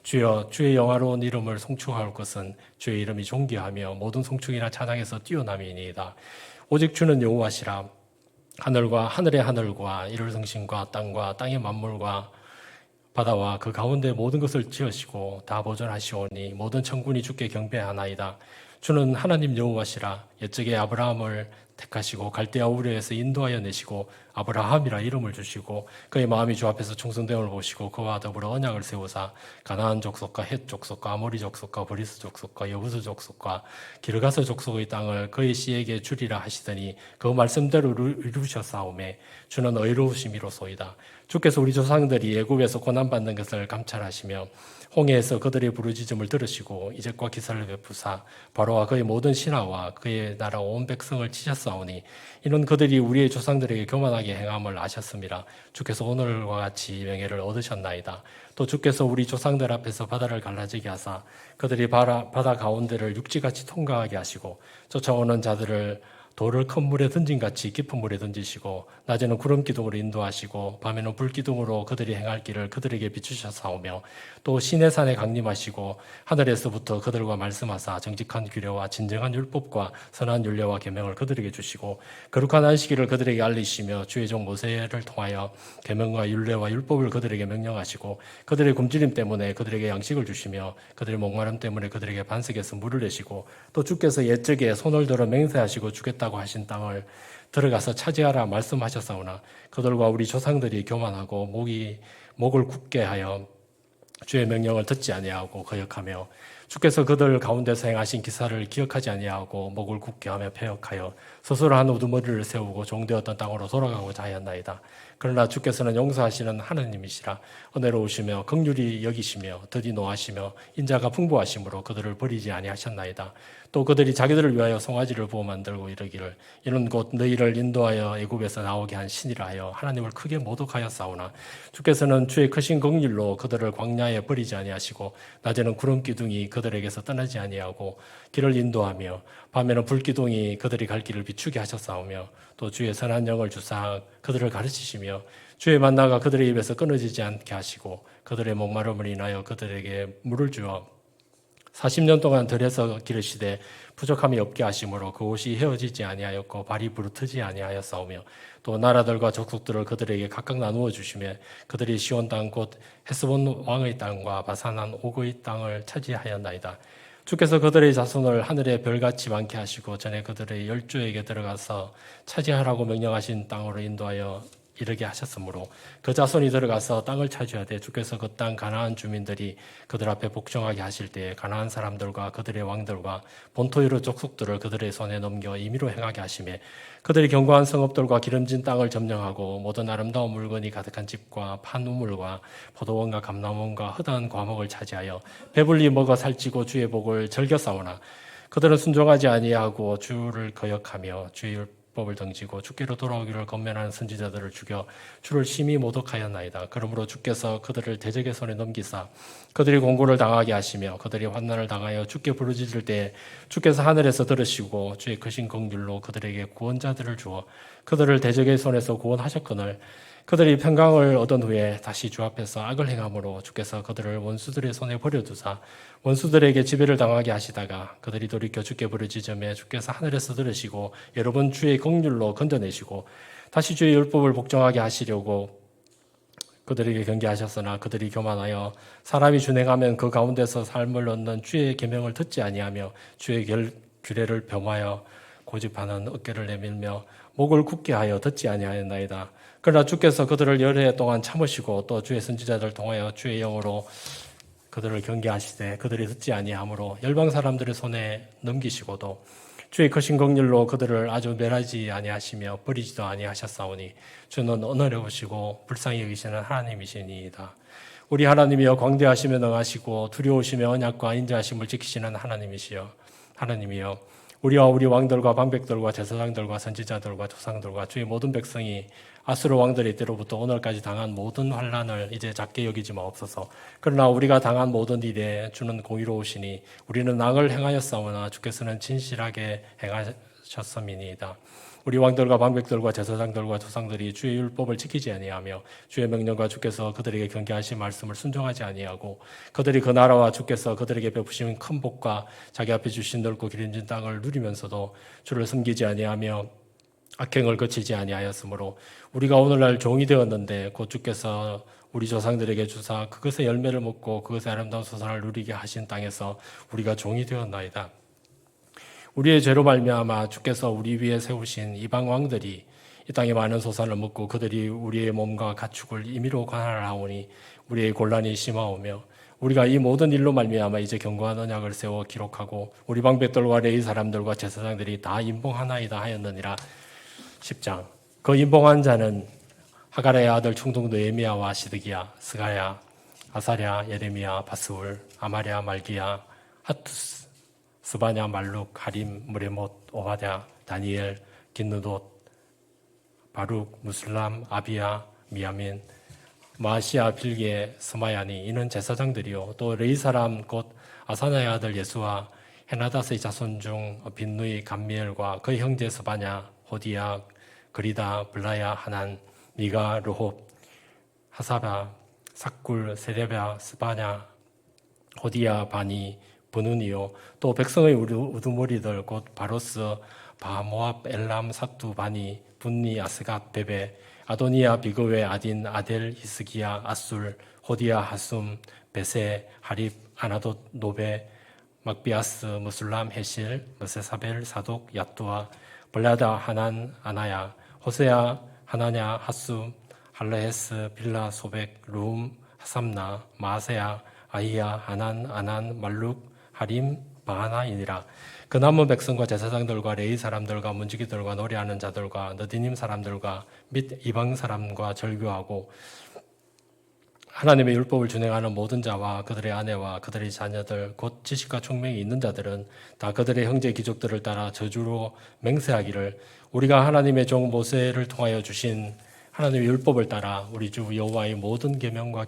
주여 주의 영화로운 이름을 송축할 것은 주의 이름이 존귀하며 모든 송축이나 찬양에서 뛰어남이니이다. 오직 주는 여호와시라. 하늘과 하늘의 하늘과 이를 성신과 땅의 만물과 바다와 그 가운데 모든 것을 지으시고 다 보존하시오니 모든 천군이 주께 경배하나이다. 주는 하나님 여호와시라. 옛적에 아브라함을 택하시고 갈대아 우르에서 인도하여 내시고 아브라함이라 이름을 주시고 그의 마음이 주 앞에서 충성됨을 보시고 그와 더불어 언약을 세우사 가나안 족속과 헷 족속과 아모리 족속과 브리스 족속과 여부스 족속과 기르가스 족속의 땅을 그의 씨에게 주리라 하시더니 그 말씀대로 이루셨사오매 주는 의로우심이로소이다. 주께서 우리 조상들이 애굽에서 고난받는 것을 감찰하시며 홍해에서 그들의 부르짖음을 들으시고 이적과 기사를 베푸사 바로와 그의 모든 신하와 그의 나라 온 백성을 치셨사오니 이는 그들이 우리의 조상들에게 교만하게 행함을 아셨음이라. 주께서 오늘과 같이 명예를 얻으셨나이다. 또 주께서 우리 조상들 앞에서 바다를 갈라지게 하사 그들이 바다 가운데를 육지같이 통과하게 하시고 쫓아오는 자들을 돌을 큰 물에 던진같이 깊은 물에 던지시고 낮에는 구름 기둥으로 인도하시고 밤에는 불 기둥으로 그들이 행할 길을 그들에게 비추셨사오며 또 시내산에 강림하시고 하늘에서부터 그들과 말씀하사 정직한 규례와 진정한 율법과 선한 율례와 계명을 그들에게 주시고 거룩한 안식일을 그들에게 알리시며 주의 종 모세를 통하여 계명과 율례와 율법을 그들에게 명령하시고 그들의 굶주림 때문에 그들에게 양식을 주시며 그들의 목마름 때문에 그들에게 반석에서 물을 내시고 또 주께서 옛적에 손을 들어 맹세하시고 주겠다고 하신 땅을 들어가서 차지하라 말씀하셨사오나 그들과 우리 조상들이 교만하고 목을 굳게 하여 주의 명령을 듣지 아니하고 거역하며 주께서 그들 가운데서 행하신 기사를 기억하지 아니하고 목을 굳게 하며 패역하여 스스로 한 우두머리를 세우고 종되었던 땅으로 돌아가고자 하였나이다. 그러나 주께서는 용서하시는 하느님이시라. 은혜로우시며 긍휼히 여기시며 더디 노하시며 인자가 풍부하심으로 그들을 버리지 아니하셨나이다. 또 그들이 자기들을 위하여 송아지를 부어 만들고 이르기를 이는 곧 너희를 인도하여 애굽에서 나오게 한 신이라 하여 하나님을 크게 모독하였사오나 주께서는 주의 크신 긍휼로 그들을 광야에 버리지 아니하시고 낮에는 구름 기둥이 그들에게서 떠나지 아니하고 길을 인도하며 밤에는 불 기둥이 그들이 갈 길을 비추게 하셨사오며 또 주의 선한 영을 주사 그들을 가르치시며 주의 만나가 그들의 입에서 끊어지지 않게 하시고 그들의 목마름을 인하여 그들에게 물을 주어 40년 동안 들에서 기르시되 부족함이 없게 하심으로 그 옷이 헤어지지 아니하였고 발이 부르트지 아니하였사오며 또 나라들과 족속들을 그들에게 각각 나누어 주시며 그들이 시온 땅 곧 헤스본 왕의 땅과 바산한 옥의 땅을 차지하였나이다. 주께서 그들의 자손을 하늘의 별같이 많게 하시고 전에 그들의 열조에게 들어가서 차지하라고 명령하신 땅으로 인도하여 이르게 하셨으므로 그 자손이 들어가서 땅을 차지하되 주께서 그 땅 가나안 주민들이 그들 앞에 복종하게 하실 때에 가나안 사람들과 그들의 왕들과 본토유로 족속들을 그들의 손에 넘겨 임의로 행하게 하시매 그들이 견고한 성읍들과 기름진 땅을 점령하고 모든 아름다운 물건이 가득한 집과 판 우물과 포도원과 감람원과 허다한 과목을 차지하여 배불리 먹어 살찌고 주의 복을 즐겨 싸우나 그들은 순종하지 아니하고 주를 거역하며 주의 율법을 등지고 주께로 돌아오기를 권면하는 선지자들을 죽여 주를 심히 모독하였나이다. 그러므로 주께서 그들을 대적의 손에 넘기사 그들이 공고를 당하게 하시며 그들이 환난을 당하여 주께 부르짖을 때 주께서 하늘에서 들으시고 주의 크신 긍휼로 그들에게 구원자들을 주어 그들을 대적의 손에서 구원하셨거늘 그들이 평강을 얻은 후에 다시 주 앞에서 악을 행함으로 주께서 그들을 원수들의 손에 버려두사 원수들에게 지배를 당하게 하시다가 그들이 돌이켜 주께 부르짖으며 주께서 하늘에서 들으시고 여러 번 주의 긍휼로 건져내시고 다시 주의 율법을 복종하게 하시려고 그들에게 경계하셨으나 그들이 교만하여 사람이 준행하면 그 가운데서 삶을 얻는 주의 계명을 듣지 아니하며 주의 규례를 범하여 고집하는 어깨를 내밀며 목을 굳게 하여 듣지 아니하였나이다. 그러나 주께서 그들을 여러 해 동안 참으시고 또 주의 선지자들 통하여 주의 영으로 그들을 경계하시되 그들이 듣지 아니하므로 열방 사람들의 손에 넘기시고도 주의 크신 긍휼로 그들을 아주 멸하지 아니하시며 버리지도 아니하셨사오니 주는 은혜로우시고 불쌍히 여기시는 하나님이시니이다. 우리 하나님이여 광대하시며 능하시고 두려우시며 언약과 인자하심을 지키시는 하나님이여 우리와 우리 왕들과 방백들과 제사장들과 선지자들과 조상들과 주의 모든 백성이 아수르 왕들의 때로부터 오늘까지 당한 모든 환난을 이제 작게 여기지 마옵소서. 그러나 우리가 당한 모든 일에 주는 공의로우시니 우리는 악을 행하였사오나 주께서는 진실하게 행하셨음이니이다. 우리 왕들과 방백들과 제사장들과 조상들이 주의 율법을 지키지 아니하며 주의 명령과 주께서 그들에게 경계하신 말씀을 순종하지 아니하고 그들이 그 나라와 주께서 그들에게 베푸신 큰 복과 자기 앞에 주신 넓고 기름진 땅을 누리면서도 주를 섬기지 아니하며 악행을 거치지 아니하였으므로 우리가 오늘날 종이 되었는데 곧 주께서 우리 조상들에게 주사 그것의 열매를 먹고 그것의 아름다운 소산을 누리게 하신 땅에서 우리가 종이 되었나이다. 우리의 죄로 말미암아 주께서 우리 위에 세우신 이방 왕들이 이 땅에 많은 소산을 먹고 그들이 우리의 몸과 가축을 임의로 관할하오니 우리의 곤란이 심하오며 우리가 이 모든 일로 말미암아 이제 견고한 언약을 세워 기록하고 우리 방백들과 레위 사람들과 제사장들이 다 임봉하나이다 하였느니라. 10장. 그 임봉한 자는 하가랴의 아들 충동 느헤미야와 시드기야, 스가야, 아사랴, 예레미야, 바스울, 아마랴, 말기야, 하투스, 스바냐, 말룩, 하림, 무레못, 오바댜, 다니엘, 긴느돗, 바룩, 무슬람, 아비야, 미야민, 마시아, 빌게, 스마야니 이는 제사장들이요 또 레위 사람 곧 아사냐의 아들 예수와 헤나다스의 자손 중 빈누이, 감미엘과 그의 형제 스바냐, 호디야, 그리다, 블라야, 하난, 미가, 르홉, 하사바, 삭굴, 세레베아, 스바냐, 호디야, 바니, 브누니요 또 백성의 우두머리들 곧 바로스, 바모압, 엘람, 사투, 바니, 분니, 아스갓, 베베, 아도니아, 비그웨, 아딘, 아델, 히스기야, 아술, 호디야, 하숨, 베세, 하립, 아나돗, 노베, 막비아스, 무술람, 헤실, 메세사벨, 사독, 야뚜아, 블라다, 하난, 아나야, 호세야, 하나냐, 하숨, 할레헤스, 빌라, 소백, 룸, 하삼나, 마세야, 아이야, 하난, 아난, 말룩, 하림, 바하나이니라. 그 남은 백성과 제사장들과 레위 사람들과 문지기들과 노래하는 자들과 너디님 사람들과 및 이방 사람과 절교하고 하나님의 율법을 준행하는 모든 자와 그들의 아내와 그들의 자녀들 곧 지식과 총명이 있는 자들은 다 그들의 형제 귀족들을 따라 저주로 맹세하기를 우리가 하나님의 종 모세를 통하여 주신 하나님의 율법을 따라 우리 주 여호와의 모든 계명과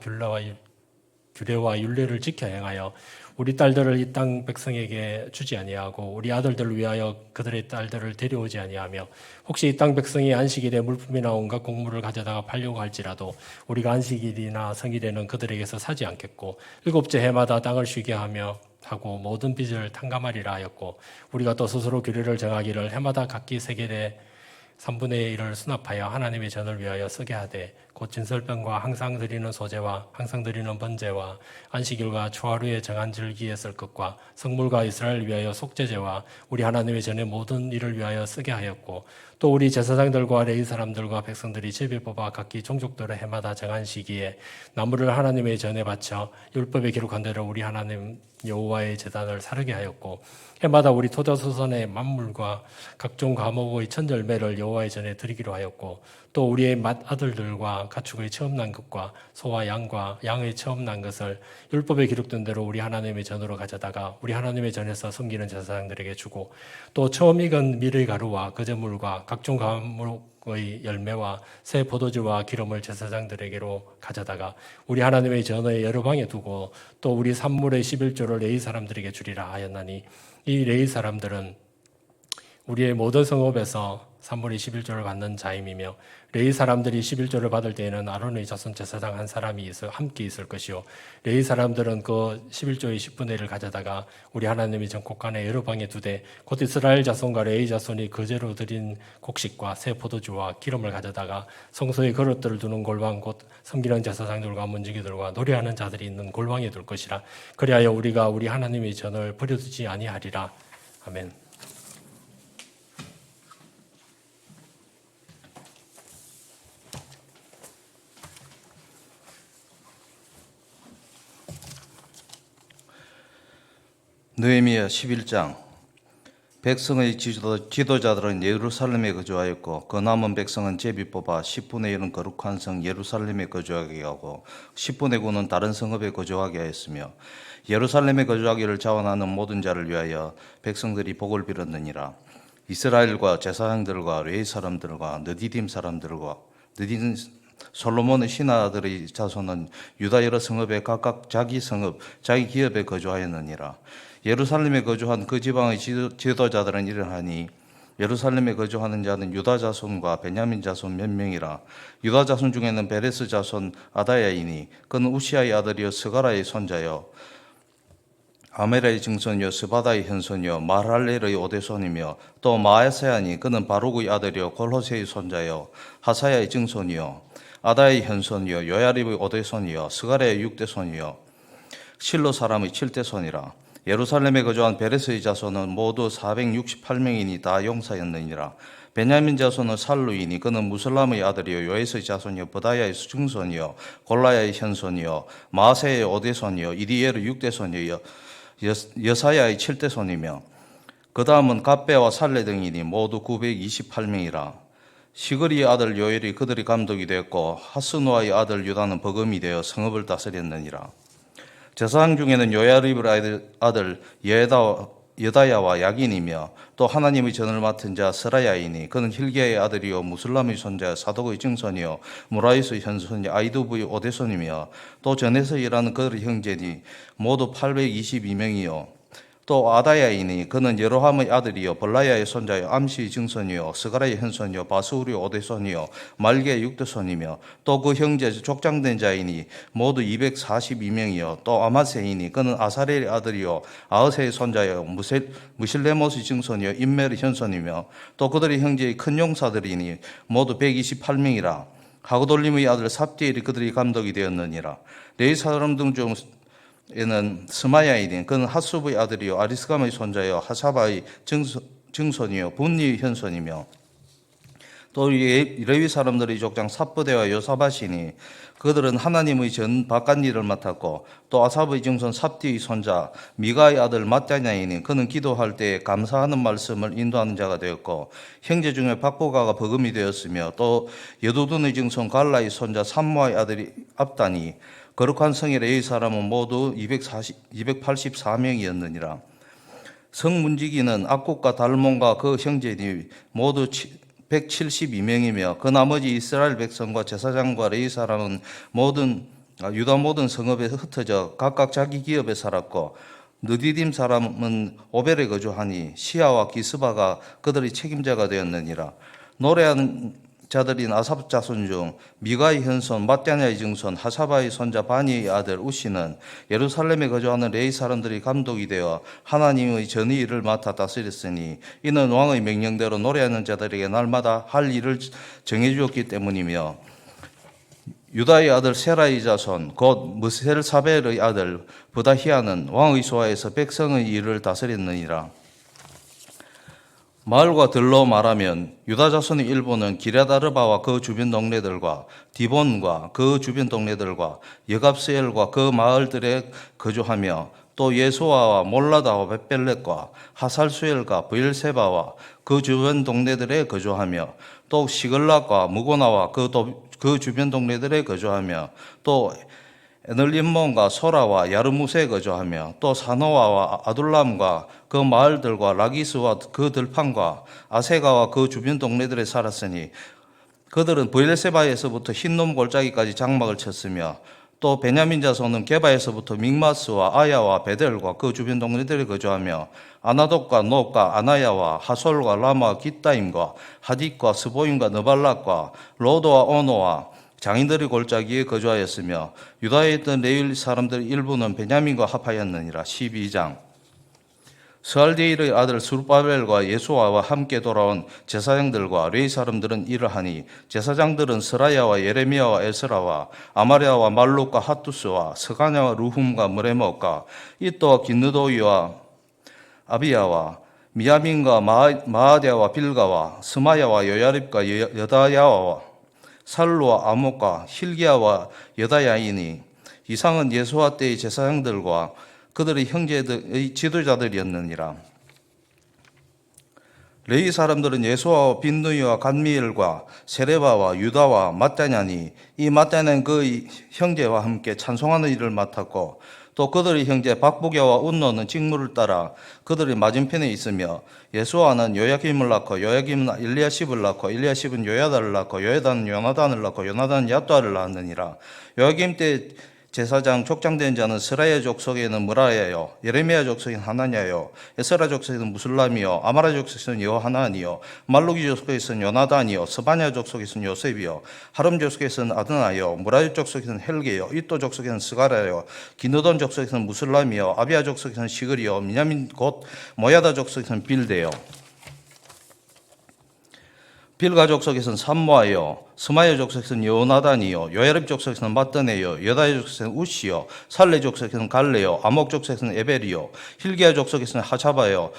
규례와 율례를 지켜 행하여 우리 딸들을 이 땅 백성에게 주지 아니하고 우리 아들들을 위하여 그들의 딸들을 데려오지 아니하며 혹시 이 땅 백성이 안식일에 물품이나 온갖 곡물을 가져다가 팔려고 할지라도 우리가 안식일이나 성일에는 그들에게서 사지 않겠고 일곱째 해마다 땅을 쉬게 하고 모든 빚을 탕감하리라 하였고 우리가 또 스스로 규례를 정하기를 해마다 각기 세겔의 3분의 1을 수납하여 하나님의 전을 위하여 쓰게 하되 곧 진설병과 항상 드리는 소제와 항상 드리는 번제와 안식일과 초하루에 정한 절기에 쓸 것과 성물과 이스라엘을 위하여 속죄제와 우리 하나님의 전의 모든 일을 위하여 쓰게 하였고 또 우리 제사장들과 레위 사람들과 백성들이 제비 뽑아 각기 종족들의 해마다 정한 시기에 나무를 하나님의 전에 바쳐 율법에 기록한 대로 우리 하나님 여호와의 제단을 사르게 하였고 해마다 우리 토자소선의 만물과 각종 과목의 천절매를 여호와의 전에 드리기로 하였고 또 우리의 맏아들들과 가축의 처음 난 것과 소와 양과 양의 처음 난 것을 율법에 기록된 대로 우리 하나님의 전으로 가져다가 우리 하나님의 전에서 섬기는 제사장들에게 주고 또 처음 익은 밀의 가루와 그제물과 각종 과목의 열매와 새 포도주와 기름을 제사장들에게로 가져다가 우리 하나님의 전의 여러 방에 두고 또 우리 산물의 11조를 레위 사람들에게 주리라 하였나니 이 레위 사람들은 우리의 모든 성읍에서 3분의 11조를 받는 자임이며 레위 사람들이 11조를 받을 때에는 아론의 자손 제사장 한 사람이 함께 있을 것이요 레위 사람들은 그 11조의 10분의 1을 가져다가 우리 하나님의 전곡간에 여러 방에 두되 곧 이스라엘 자손과 레위 자손이 거제로 드린 곡식과 새 포도주와 기름을 가져다가 성소에 그릇들을 두는 골방 곧 섬기는 제사장들과 문지기들과 노래하는 자들이 있는 골방에 둘 것이라. 그리하여 우리가 우리 하나님의 전을 버려두지 아니하리라. 아멘. 느헤미야 11장. 백성의 지도자들은 예루살렘에 거주하였고 그 남은 백성은 제비 뽑아 10분의 1은 거룩한 성 예루살렘에 거주하게 하고 10분의 9는 다른 성읍에 거주하게 하였으며 예루살렘에 거주하기를 자원하는 모든 자를 위하여 백성들이 복을 빌었느니라. 이스라엘과 제사장들과 레위 사람들과 느디딤 사람들과 느디딤 솔로몬의 신하들의 자손은 유다 여러 성읍에 각각 자기 성읍 자기 기업에 거주하였느니라. 예루살렘에 거주한 그 지방의 지도자들은 이러하니 예루살렘에 거주하는 자는 유다 자손과 베냐민 자손 몇 명이라. 유다 자손 중에는 베레스 자손 아다야이니 그는 우시아의 아들이요 스가라의 손자요 아메라의 증손이요 스바다의 현손이요 마할렐의 오대손이며 또 마아세아니 그는 바룩의 아들이요 골호세의 손자요 하사야의 증손이요 아다의 현손이요 요야립의 오대손이요 스가랴의 육대손이요 실로 사람의 칠대손이라. 예루살렘에 거주한 베레스의 자손은 모두 468명이니 다 용사였느니라. 베냐민 자손은 살루이니 그는 무슬람의 아들이요 요에스의 자손이요 버다야의 증손이요 골라야의 현손이요 마아세의 오대손이요 이디엘의 육대손이요 여사야의 칠대손이며 그 다음은 갑배와 살레 등이니 모두 928명이라. 시그리의 아들 요엘이 그들의 감독이 되었고 하스노아의 아들 유다는 버금이 되어 성읍을 다스렸느니라. 제사장 중에는 요야립의 아들 여다야와 야긴이며 또 하나님의 전을 맡은 자 스라야이니 그는 힐기야의 아들이요 무슬람의 손자 사독의 증손이요 무라이스의 현손이 아이두브의 오대손이며 또 전에서 일하는 그들의 형제니 모두 822명이요 또 아다야이니 그는 여로함의 아들이요 벌라야의 손자요 암시의 증손이요 스가라의 현손이요 바스우리의 오대손이요 말게의 육대손이며 또 그 형제 족장된 자이니 모두 242명이요 또 아마세이니 그는 아사렐의 아들이요 아흐세의 손자요 무실레못의 증손이요 인멜의 현손이며 또 그들의 형제의 큰 용사들이니 모두 128명이라. 하고돌림의 아들 삽디엘이 그들의 감독이 되었느니라. 레위 사람들 중 에는 스마야이니 그는 하수브의 아들이요 아리스감의 손자요 하사바의 증손이요 분리의 현손이며 또 레위 사람들의 족장 삽부대와 요사바시니 그들은 하나님의 전 바깥 일을 맡았고 또 아삽의 증손 삽디의 손자 미가의 아들 mat냐이니 그는 기도할 때 감사하는 말씀을 인도하는 자가 되었고 형제 중에 박보가가 버금이 되었으며 또 여두둔의 증손 갈라의 손자 삼모아의 아들이 압다니 거룩한 성의 레위 사람은 모두 284명이었느니라. 성문지기는 악국과 달몬과 그 형제니 모두 172명이며 그 나머지 이스라엘 백성과 제사장과 레위 사람은 유다 모든 성읍에 흩어져 각각 자기 기업에 살았고 느디딤 사람은 오벨에 거주하니 시아와 기스바가 그들의 책임자가 되었느니라. 노래하는 자들인 아삽 자손 중 미가의 현손 mat냐의 증손 하사바의 손자 바니의 아들 우시는 예루살렘에 거주하는 레위 사람들이 감독이 되어 하나님의 전의 일을 맡아 다스렸으니 이는 왕의 명령대로 노래하는 자들에게 날마다 할 일을 정해주었기 때문이며 유다의 아들 세라의 자손 곧 무셀사벨의 아들 부다히아는 왕의 소하에서 백성의 일을 다스렸느니라. 마을과 들로 말하면 유다 자손의 일부는 기럇아르바와 그 주변 동네들과 디본과 그 주변 동네들과 여갑스엘과 그 마을들에 거주하며 또 예수아와 몰라다와 벳벨렛과 하살수엘과 브엘세바와 그 주변 동네들에 거주하며 또 시글락과 무고나와 그 주변 동네들에 거주하며 또 에널림몬과 소라와 야르무세에 거주하며 또 사노아와 아둘람과 그 마을들과 라기스와 그 들판과 아세가와 그 주변 동네들에 살았으니 그들은 브엘세바에서부터 흰놈 골짜기까지 장막을 쳤으며 또 베냐민 자손은 게바에서부터 믹마스와 아야와 베델과 그 주변 동네들이 거주하며 아나독과 노과 아나야와 하솔과 라마 기타임과 하딕과 스보임과 느발락과 로도와 오노와 장인들의 골짜기에 거주하였으며 유다에 있던 레위 사람들 일부는 베냐민과 합하였느니라. 12장. 스알디엘의 아들 수르바벨과 예수아와 함께 돌아온 제사장들과 레위 사람들은 이러하니 제사장들은 스라야와 예레미야와 에스라와 아마랴와 말룩과 핫투스와 스가냐와 루훔과 무레목과 이또와 긴느도이와 아비야와 미야민과 마아디아와 빌가와 스마야와 여야립과 여다야와 살루와 아목과 힐기야와 여다야이니 이상은 예수아 때의 제사장들과 그들의 형제들의 지도자들이었느니라. 레위 사람들은 예수아와 빈누이와 간미엘과 세레바와 유다와 마따냐니 이 마따냐는 그의 형제와 함께 찬송하는 일을 맡았고 또 그들의 형제 박부교와 운노는 직무를 따라 그들의 맞은편에 있으며 예수아는 요야김을 낳고 요야김은 엘리야십을 낳고 엘리야십은 요야다를 낳고 요야다는 요나단을 낳고 요나단은 야뚜아를 낳았느니라. 요야김 때 제사장 족장된 자는 스라야 족속에는 무라야요, 예레미야 족속에는 하나냐요, 에스라 족속에는 무술람이요, 아마라 족속에는 여하나니요, 말루기 족속에는 요나단이요, 스바냐 족속에는 요셉이요, 하름 족속에는 아드나요, 무라야 족속에는 헬게요, 이또 족속에는 스가라요, 기느돈 족속에는 무술람이요, 아비야 족속에는 시그리요, 미냐민 곧 모야다 족속에는 빌데요. 빌가 족속에서는 삼모아요, 스마야 족속에서는 요나단이요, 요야립 족속에서는 마뜨네요, 여다야 족속에서는 우시요, 살레 족속에서는 갈레요, 아목 족속에서는 에벨이요, 힐기야 족속에서는 하샤바요,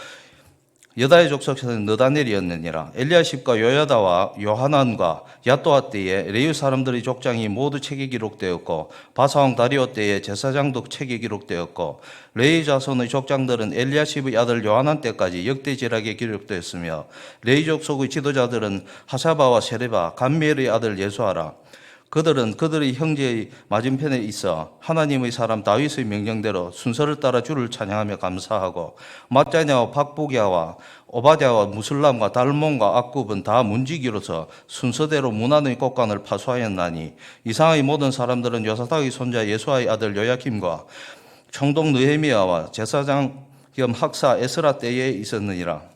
여다의 족속에서는 느다넬이었느니라. 엘리야십과 요야다와 요하난과 야또아 때에 레위 사람들의 족장이 모두 책에 기록되었고 바사왕 다리오 때에 제사장도 책에 기록되었고 레위 자손의 족장들은 엘리야십의 아들 요하난 때까지 역대지락에 기록되었으며 레위 족속의 지도자들은 하샤바와 세레바 감미엘의 아들 예수아라. 그들은 그들의 형제의 맞은편에 있어 하나님의 사람 다윗의 명령대로 순서를 따라 주를 찬양하며 감사하고 마짜냐와 박부기야와 오바댜와 무술람과 달몬과 악굽은 다 문지기로서 순서대로 문안의 곳간을 파수하였나니 이상의 모든 사람들은 요사닥의 손자 예수아의 아들 요야김과 총독 느헤미야와 제사장 겸 학사 에스라 때에 있었느니라.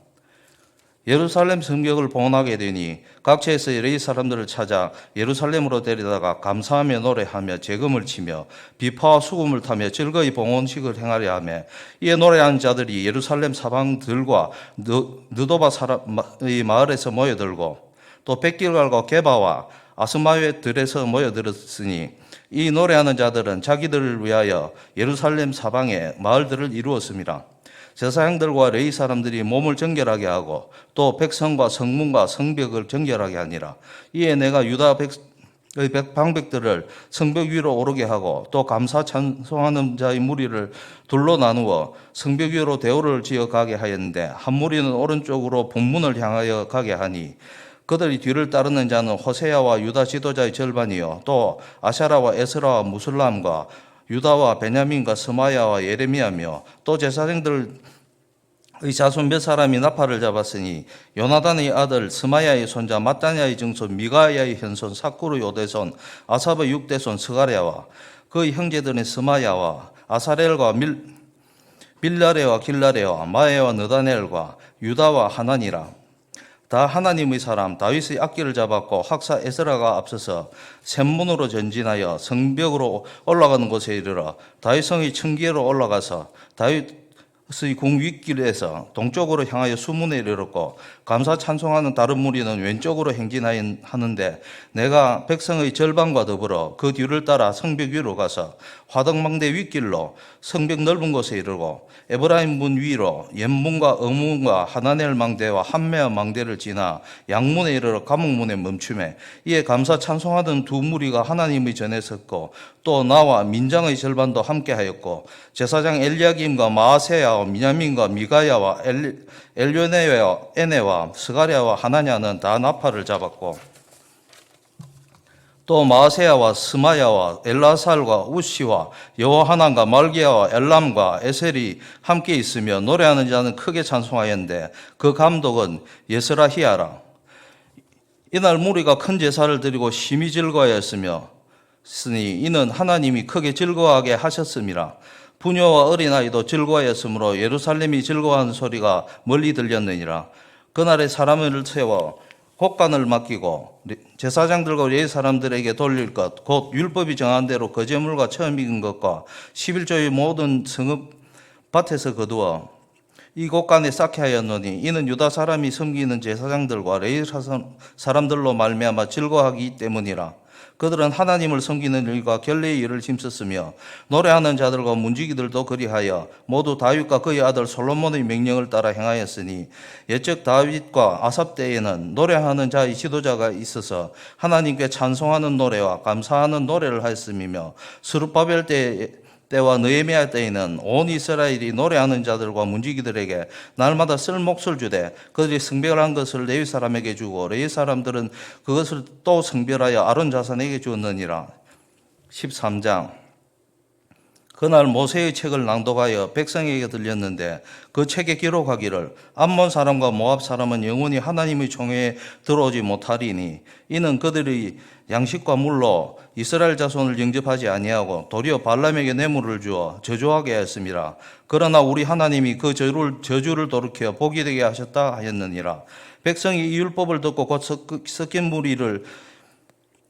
예루살렘 성벽을 봉헌하게 되니 각처에서 레위 사람들을 찾아 예루살렘으로 데려다가 감사하며 노래하며 재금을 치며 비파와 수금을 타며 즐거이 봉헌식을 행하려 하며 이에 노래하는 자들이 예루살렘 사방들과 느도바 사람의 마을에서 모여들고 또 백길갈과 게바와 아스마웻 들에서 모여들었으니 이 노래하는 자들은 자기들을 위하여 예루살렘 사방에 마을들을 이루었습니다. 제사장들과 레위 사람들이 몸을 정결하게 하고 또 백성과 성문과 성벽을 정결하게 하니라. 이에 내가 유다 방백들을 성벽 위로 오르게 하고 또 감사 찬송하는 자의 무리를 둘로 나누어 성벽 위로 대오를 지어 가게 하였는데 한 무리는 오른쪽으로 본문을 향하여 가게 하니 그들이 뒤를 따르는 자는 호세야와 유다 지도자의 절반이요 또 아샤라와 에스라와 무술람과 유다와 베냐민과 스마야와 예레미야며 또 제사장들의 자손 몇 사람이 나팔을 잡았으니 요나단의 아들 스마야의 손자 마따냐의 증손 미가야의 현손 사쿠르 요대손 아삽의 육대손 스가랴와 그의 형제들의 스마야와 아사렐과 빌라레와 길라레와 마에와 느다넬과 유다와 하나니라. 다 하나님의 사람 다윗의 악기를 잡았고 학사 에스라가 앞서서 샘문으로 전진하여 성벽으로 올라가는 곳에 이르러 다윗성의 청기로 올라가서 다윗의 궁 윗길에서 동쪽으로 향하여 수문에 이르렀고 감사 찬송하는 다른 무리는 왼쪽으로 행진하는데 내가 백성의 절반과 더불어 그 뒤를 따라 성벽 위로 가서 화덕망대 윗길로 성벽 넓은 곳에 이르고 에브라임 문 위로 옛문과 어문과 하나넬 망대와 한메아 망대를 지나 양문에 이르러 감옥문에 멈추매 이에 감사 찬송하던 두 무리가 하나님의 전에 섰고 또 나와 민장의 절반도 함께하였고 제사장 엘리야김과 마아세야와 미냐민과 미가야와 엘요네와 에네와 스가랴와 하나냐는 다 나팔을 잡았고 또 마아세야와 스마야와 엘라살과 우시와 여호하난과 말기야와 엘람과 에셀이 함께 있으며 노래하는 자는 크게 찬송하였는데 그 감독은 예스라히야라. 이날 무리가 큰 제사를 드리고 심히 즐거워했으며 이는 하나님이 크게 즐거워하게 하셨음이라. 부녀와 어린아이도 즐거워하였으므로 예루살렘이 즐거워하는 소리가 멀리 들렸느니라. 그날에 사람을 세워 곡간을 맡기고 제사장들과 레위 사람들에게 돌릴 것, 곧 율법이 정한 대로 거제물과 처음 익은 것과 11조의 모든 성읍 밭에서 거두어 이 곳간에 쌓게 하였노니 이는 유다 사람이 섬기는 제사장들과 레위 사람들로 말미암아 즐거워하기 때문이라. 그들은 하나님을 섬기는 일과 결례의 일을 힘썼으며 노래하는 자들과 문지기들도 그리하여 모두 다윗과 그의 아들 솔로몬의 명령을 따라 행하였으니 옛적 다윗과 아삽 때에는 노래하는 자의 지도자가 있어서 하나님께 찬송하는 노래와 감사하는 노래를 하였음이며 스룹바벨 때와 느헤미야 때에는 온 이스라엘이 노래하는 자들과 문지기들에게 날마다 쓸 몫을 주되 그들이 성별한 것을 레위 사람에게 주고 레위 사람들은 그것을 또 성별하여 아론 자손에게 주었느니라. 13장. 그날 모세의 책을 낭독하여 백성에게 들렸는데 그 책에 기록하기를 암몬 사람과 모압 사람은 영원히 하나님의 총회에 들어오지 못하리니 이는 그들이 양식과 물로 이스라엘 자손을 영접하지 아니하고 도리어 발람에게 뇌물을 주어 저주하게 하였습니다. 그러나 우리 하나님이 그 저주를 돌이켜 복이 되게 하셨다 하였느니라. 백성이 이 율법을 듣고 곧 섞인 무리를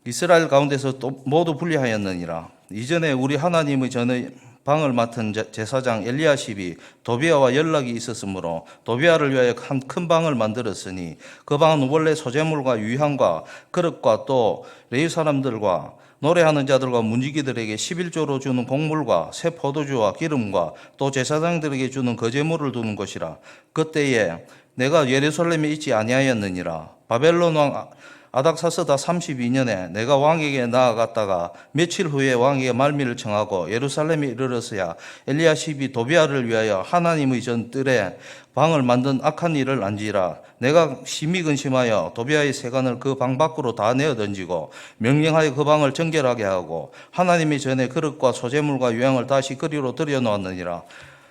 이스라엘 가운데서 또 모두 분리하였느니라. 이전에 우리 하나님의 전의 방을 맡은 제사장 엘리야십이 도비아와 연락이 있었으므로 도비아를 위하여 한 큰 방을 만들었으니 그 방은 원래 소재물과 유향과 그릇과 또 레위 사람들과 노래하는 자들과 문지기들에게 11조로 주는 곡물과 새 포도주와 기름과 또 제사장들에게 주는 거제물을 두는 곳이라. 그때에 내가 예루살렘에 있지 아니하였느니라. 바벨론 왕 아닥사스다 32년에 내가 왕에게 나아갔다가 며칠 후에 왕에게 말미를 청하고 예루살렘에 이르렀어야 엘리야십이 도비아를 위하여 하나님의 전 뜰에 방을 만든 악한 일을 안지라. 내가 심히 근심하여 도비아의 세간을 그 방 밖으로 다 내어 던지고 명령하여 그 방을 정결하게 하고 하나님의 전에 그릇과 소재물과 유향을 다시 그리로 들여놓았느니라.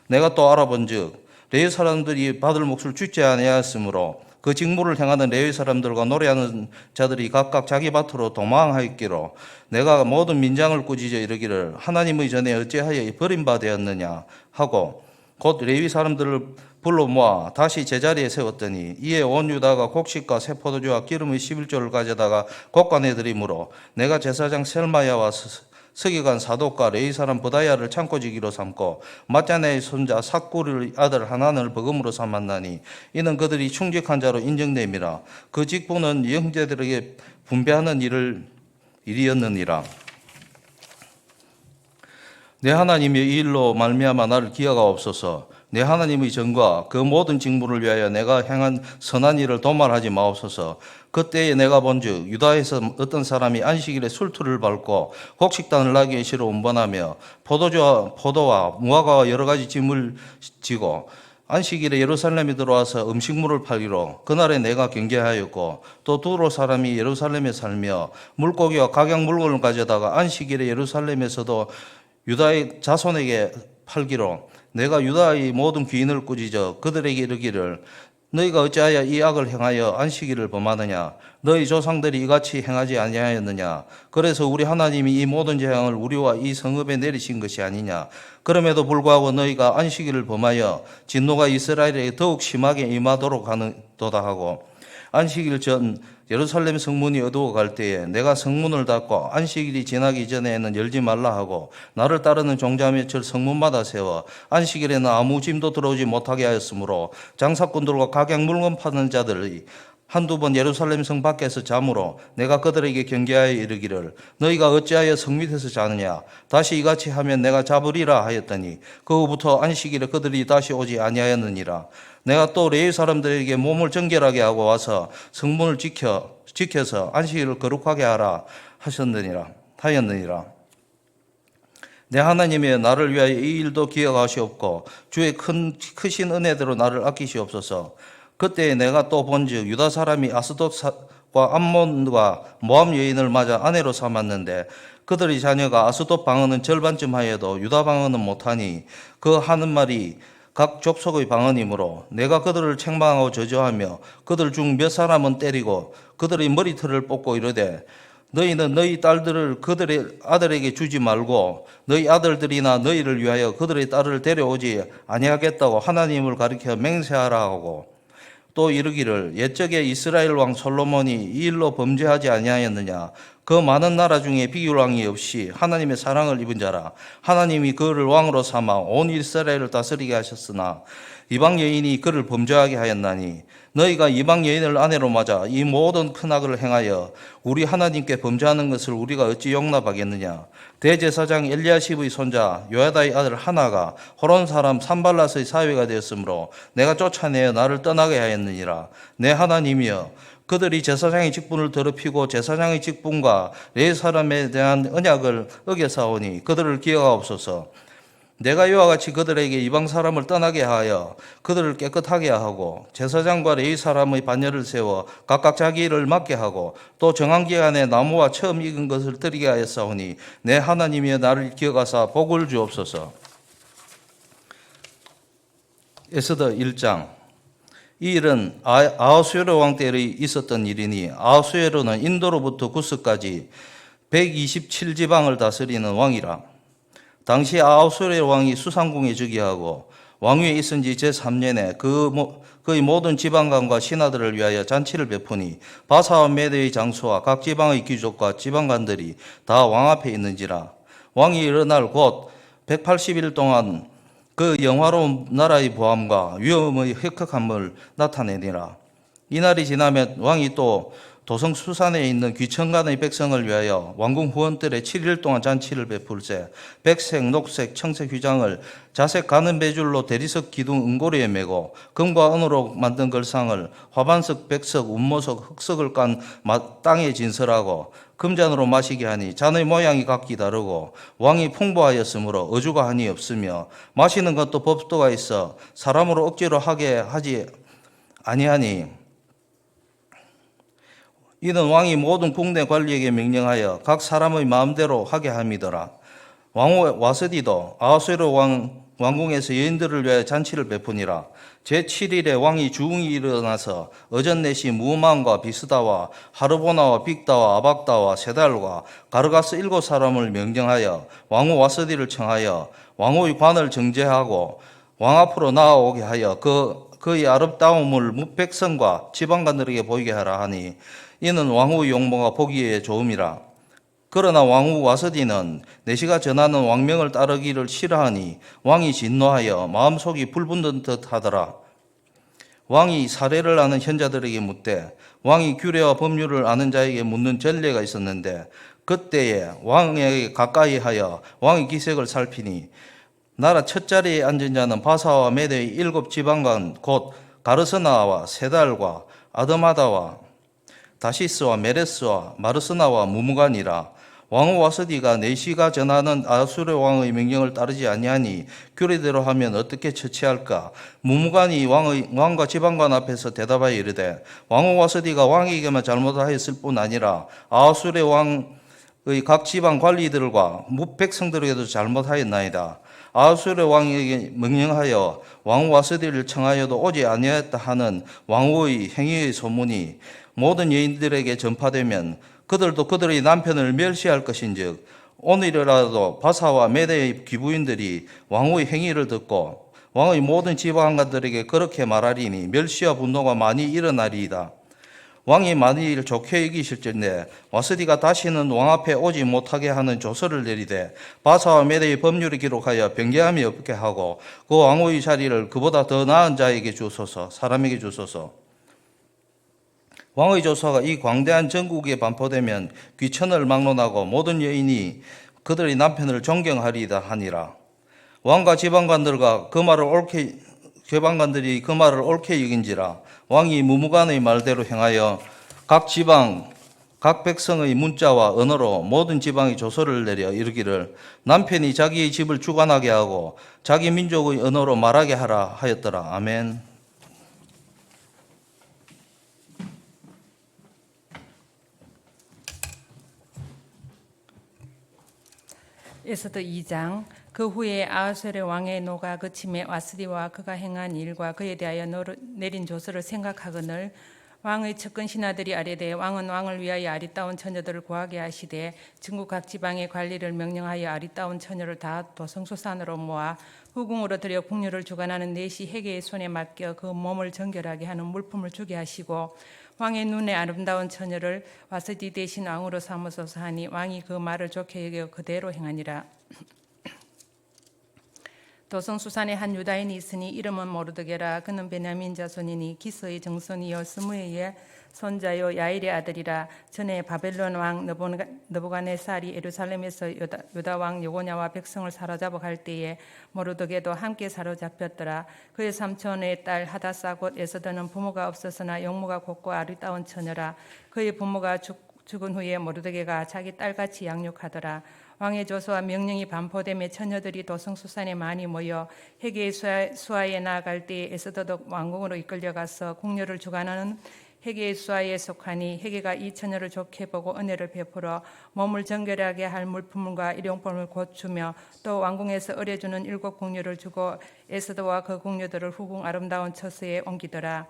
내가 또 알아본즉 레위 사람들이 받을 몫을 주지 아니하였으므로 그 직무를 행하는 레위 사람들과 노래하는 자들이 각각 자기 밭으로 도망하였기로 내가 모든 민장을 꾸짖어 이르기를 하나님의 전에 어찌하여 버림받았느냐 하고 곧 레위 사람들을 불러 모아 다시 제자리에 세웠더니 이에 온 유다가 곡식과 새 포도주와 기름의 11조를 가져다가 곡간에 들이므로 내가 제사장 셀마야와 서기관 사독과 레위 사람 부다야를 창고지기로 삼고 mat자네의 손자 삭구의 아들 하난을 버금으로 삼았나니 이는 그들이 충직한 자로 인정됨이라. 그 직분은 형제들에게 분배하는 일이었느니라. 내 하나님의 이 일로 말미암아 나를 기아가 내 하나님의 전과 그 모든 직무를 위하여 내가 행한 선한 일을 도말하지 마옵소서. 그때에 내가 본즉 유다에서 어떤 사람이 안식일에 술투를 밟고 곡식단을 나귀에 실어 운반하며 포도와 무화과와 여러 가지 짐을 지고 안식일에 예루살렘에 들어와서 음식물을 팔기로 그날에 내가 경계하였고 또 두로 사람이 예루살렘에 살며 물고기와 각양 물건을 가져다가 안식일에 예루살렘에서도 유다의 자손에게 팔기로 내가 유다의 모든 귀인을 꾸짖어 그들에게 이르기를 너희가 어찌하여 이 악을 행하여 안식일을 범하느냐? 너희 조상들이 이같이 행하지 아니하였느냐? 그래서 우리 하나님이 이 모든 재앙을 우리와 이 성읍에 내리신 것이 아니냐? 그럼에도 불구하고 너희가 안식일을 범하여 진노가 이스라엘에 더욱 심하게 임하도록 하는도다 하고 안식일 전 예루살렘 성문이 어두워 갈 때에 내가 성문을 닫고 안식일이 지나기 전에는 열지 말라 하고 나를 따르는 종자 몇을 성문마다 세워 안식일에는 아무 짐도 들어오지 못하게 하였으므로 장사꾼들과 각양 물건 파는 자들이 한두 번 예루살렘 성 밖에서 자므로 내가 그들에게 경계하여 이르기를 너희가 어찌하여 성 밑에서 자느냐? 다시 이같이 하면 내가 잡으리라 하였더니 그 후부터 안식일에 그들이 다시 오지 아니하였느니라. 내가 또 레위 사람들에게 몸을 정결하게 하고 와서 성문을 지켜서 안식일을 거룩하게 하라 하였느니라. 내 하나님의 나를 위하여 이 일도 기억하시옵고 주의 크신 은혜대로 나를 아끼시옵소서. 그때 내가 또 본즉 유다 사람이 아스돗과 암몬과 모압 여인을 맞아 아내로 삼았는데 그들의 자녀가 아스돗 방언은 절반쯤 하여도 유다 방언은 못하니 그 하는 말이 각 족속의 방언이므로 내가 그들을 책망하고 저주하며 그들 중 몇 사람은 때리고 그들의 머리털을 뽑고 이르되 너희는 너희 딸들을 그들의 아들에게 주지 말고 너희 아들들이나 너희를 위하여 그들의 딸을 데려오지 아니하겠다고 하나님을 가리켜 맹세하라 하고 또 이르기를 옛적에 이스라엘 왕 솔로몬이 이 일로 범죄하지 아니하였느냐 그 많은 나라 중에 비길 왕이 없이 하나님의 사랑을 입은 자라 하나님이 그를 왕으로 삼아 온 이스라엘을 다스리게 하셨으나 이방 여인이 그를 범죄하게 하였나니 너희가 이방 여인을 아내로 맞아 이 모든 큰 악을 행하여 우리 하나님께 범죄하는 것을 우리가 어찌 용납하겠느냐 대제사장 엘리야십의 손자 요야다의 아들 하나가 호론 사람 산발랏의 사위가 되었으므로 내가 쫓아내어 나를 떠나게 하였느니라 내 하나님이여 그들이 제사장의 직분을 더럽히고 제사장의 직분과 레위 사람에 대한 언약을 어겨사오니 그들을 기억하옵소서 내가 이와 같이 그들에게 이방 사람을 떠나게 하여 그들을 깨끗하게 하고 제사장과 레위 사람의 반열을 세워 각각 자기 일을 맡게 하고 또 정한 기간에 나무와 처음 익은 것을 드리게 하였사오니 내 하나님이여 나를 기억하사 복을 주옵소서. 에스더 1장 이 일은 아하수에로 왕 때에 있었던 일이니 아하수에로는 인도로부터 구스까지 127지방을 다스리는 왕이라. 당시 아하수에로 왕이 수상궁에 즉위하고 왕위에 있은 지 제3년에 그의 모든 지방관과 신하들을 위하여 잔치를 베푸니 바사와 메대의 장수와 각 지방의 귀족과 지방관들이 다 왕 앞에 있는지라. 왕이 일어날 곧 180일 동안 그 영화로운 나라의 보암과 위엄의 혁혁함을 나타내니라. 이날이 지나면 왕이 또 도성 수산에 있는 귀천간의 백성을 위하여 왕궁 후원들의 7일 동안 잔치를 베풀세 백색, 녹색, 청색 휘장을 자색 가는 배줄로 대리석 기둥 은고리에 메고 금과 은으로 만든 걸상을 화반석, 백석, 운모석, 흑석을 깐 땅에 진설하고 금잔으로 마시게 하니 잔의 모양이 각기 다르고 왕이 풍부하였으므로 어주가 한이 없으며 마시는 것도 법도가 있어 사람으로 억지로 하게 하지 아니하니 이는 왕이 모든 국내 관리에게 명령하여 각 사람의 마음대로 하게 함이더라. 왕후 와스디도 아하수에로 왕궁에서 여인들을 위하여 잔치를 베푸니라. 제7일에 왕이 주웅이 일어나서 어전넷이 무음함과 비스다와 하르보나와 빅다와 아박다와 세달과 가르가스 7사람을 명령하여 왕후 와스디를 청하여 왕후의 관을 정제하고 왕 앞으로 나아오게 하여 그의 아름다움을 백성과 지방관들에게 보이게 하라 하니 이는 왕후의 용모가 보기에 좋음이라. 그러나 왕후 와스디는 내시가 전하는 왕명을 따르기를 싫어하니 왕이 진노하여 마음속이 불붙는 듯 하더라. 왕이 사례를 아는 현자들에게 묻되 왕이 규례와 법률을 아는 자에게 묻는 전례가 있었는데 그때에 왕에게 가까이 하여 왕의 기색을 살피니 나라 첫 자리에 앉은 자는 바사와 메대의 7지방관 곧 가르스나와 세달과 아드마다와 다시스와 메레스와 마르스나와 무무간이라. 왕후 와스디가 내시가 전하는 아수르 왕의 명령을 따르지 아니하니 규례대로 하면 어떻게 처치할까? 무무간이 왕과 지방관 앞에서 대답하여 이르되 왕후 와스디가 왕에게만 잘못하였을 뿐 아니라 아수르 왕의 각 지방 관리들과 백성들에게도 잘못하였나이다. 아하수르 왕에게 명령하여 왕후 와스디를 청하여도 오지 아니하였다 하는 왕후의 행위의 소문이 모든 여인들에게 전파되면 그들도 그들의 남편을 멸시할 것인즉 오늘이라도 바사와 메대의 귀부인들이 왕후의 행위를 듣고 왕의 모든 지방관들에게 그렇게 말하리니 멸시와 분노가 많이 일어나리이다. 왕이 만일 좋게 여기실진데 와스디가 다시는 왕 앞에 오지 못하게 하는 조서를 내리되 바사와 메대의 법률을 기록하여 변개함이 없게 하고 그 왕후의 자리를 그보다 더 나은 자에게 주소서. 사람에게 주소서. 왕의 조서가 이 광대한 전국에 반포되면 귀천을 막론하고 모든 여인이 그들의 남편을 존경하리이다 하니라. 왕과 지방관들이 그 말을 옳게 여긴지라. 왕이 무무간의 말대로 행하여 각 지방 각 백성의 문자와 언어로 모든 지방의 조서를 내려 이르기를 남편이 자기의 집을 주관하게 하고 자기 민족의 언어로 말하게 하라 하였더라. 아멘. 에스더 2장. 그 후에 아하수에르 왕의 노가 그침에 와스디와 그가 행한 일과 그에 대하여 내린 조서를 생각하거늘 왕의 측근 신하들이 아뢰되 왕은 왕을 위하여 아리따운 처녀들을 구하게 하시되 중국 각 지방의 관리를 명령하여 아리따운 처녀를 다 도성수산으로 모아 후궁으로 들여 궁녀를 주관하는 내시 해계의 손에 맡겨 그 몸을 정결하게 하는 물품을 주게 하시고 왕의 눈에 아름다운 처녀를 와스디 대신 왕으로 삼으소서 하니 왕이 그 말을 좋게 여겨 그대로 행하니라. 도성수산에 한 유다인이 있으니 이름은 모르드게라. 그는 베냐민 자손이니 기스의 정손이요 스무에의 손자요 야일의 아들이라. 전에 바벨론 왕 느부갓네살이 예루살렘에서 유다 왕 여고냐와 백성을 사로잡아 갈 때에 모르드게도 함께 사로잡혔더라. 그의 삼촌의 딸 하다사 곧 에스더는 부모가 없었으나 영모가 곱고 아리따운 처녀라. 그의 부모가 죽은 후에 모르드게가 자기 딸같이 양육하더라. 왕의 조서와 명령이 반포됨에 처녀들이 도성수산에 많이 모여 해계의 수하에 나아갈 때에 에스더도 왕궁으로 이끌려가서 궁녀를 주관하는 해계의 수하에 속하니 해계가 이 처녀를 좋게 보고 은혜를 베풀어 몸을 정결하게 할 물품과 일용품을 곧 주며 또 왕궁에서 의뢰주는 7 궁녀를 주고 에스더와 그 궁녀들을 후궁 아름다운 처소에 옮기더라.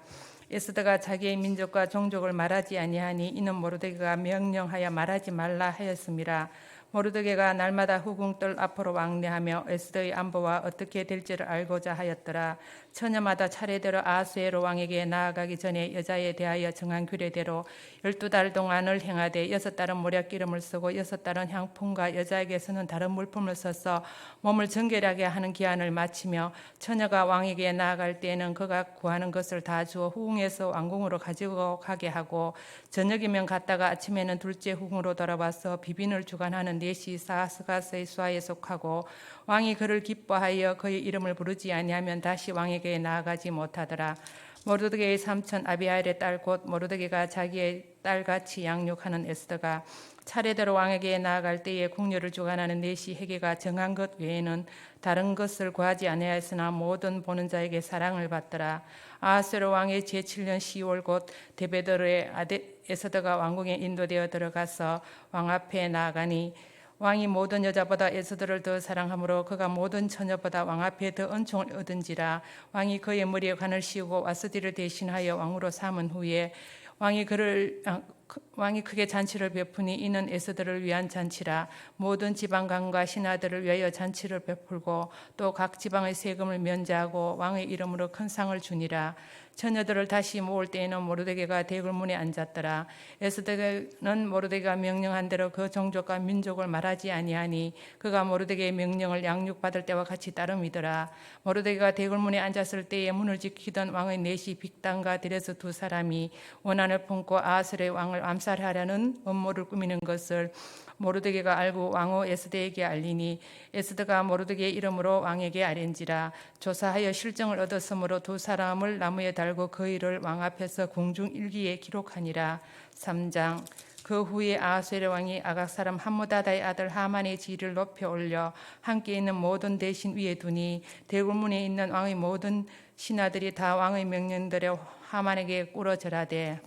에스더가 자기의 민족과 종족을 말하지 아니하니 이는 모르드게가 명령하여 말하지 말라 하였음이라. 모르드게가 날마다 후궁들 앞으로 왕래하며 에스더의 안보와 어떻게 될지를 알고자 하였더라. 처녀마다 차례대로 아하수에로 왕에게 나아가기 전에 여자에 대하여 정한 규례대로 12달 동안을 행하되 6달은 모략기름을 쓰고 6달은 향품과 여자에게서는 다른 물품을 써서 몸을 정결하게 하는 기한을 마치며 처녀가 왕에게 나아갈 때에는 그가 구하는 것을 다 주어 후궁에서 왕궁으로 가지고 가게 하고 저녁이면 갔다가 아침에는 둘째 후궁으로 돌아와서 비빈을 주관하는 넷이 사스가스의 수하에 속하고 왕이 그를 기뻐하여 그의 이름을 부르지 아니하면 다시 왕에게 나아가지 못하더라. 모르드게의 삼촌 아비하일의 딸 곧 모르드게가 자기의 딸같이 양육하는 에스더가 차례대로 왕에게 나아갈 때에 궁녀를 주관하는 넷이 해계가 정한 것 외에는 다른 것을 구하지 아니하였으나 모든 보는 자에게 사랑을 받더라. 아하스웨로 왕의 제7년 10월 곧 데베더르의 아들 에스더가 왕궁에 인도되어 들어가서 왕 앞에 나아가니 왕이 모든 여자보다 에스더를 더 사랑하므로 그가 모든 처녀보다 왕 앞에 더 은총을 얻은지라. 왕이 그의 머리에 관을 씌우고 와스디를 대신하여 왕으로 삼은 후에 왕이 크게 잔치를 베푸니 이는 에스더를 위한 잔치라. 모든 지방관과 신하들을 위하여 잔치를 베풀고 또 각 지방의 세금을 면제하고 왕의 이름으로 큰 상을 주니라. 처녀들을 다시 모을 때에는 모르드게가 대궐문에 앉았더라. 에스더는 모르드게가 명령한 대로 그 종족과 민족을 말하지 아니하니 그가 모르드게의 명령을 양육받을 때와 같이 따름이더라. 모르드게가 대궐문에 앉았을 때에 문을 지키던 왕의 넷이 빅단과 드레스 2 사람이 원한을 품고 아하스웨로의 왕을 암살하려는 음모를 꾸미는 것을 모르드게가 알고 왕후 에스더에게 알리니 에스더가 모르드게의 이름으로 왕에게 아뢰니라. 조사하여 실정을 얻었으므로 2 사람을 나무에 달고 그 일을 왕 앞에서 궁중 일기에 기록하니라. 3장. 그 후에 아하스웨로 왕이 아각 사람 함무다다의 아들 하만의 지위를 높여 올려 함께 있는 모든 대신 위에 두니 대궐문에 있는 왕의 모든 신하들이 다 왕의 명령대로 하만에게 꿇어 절하되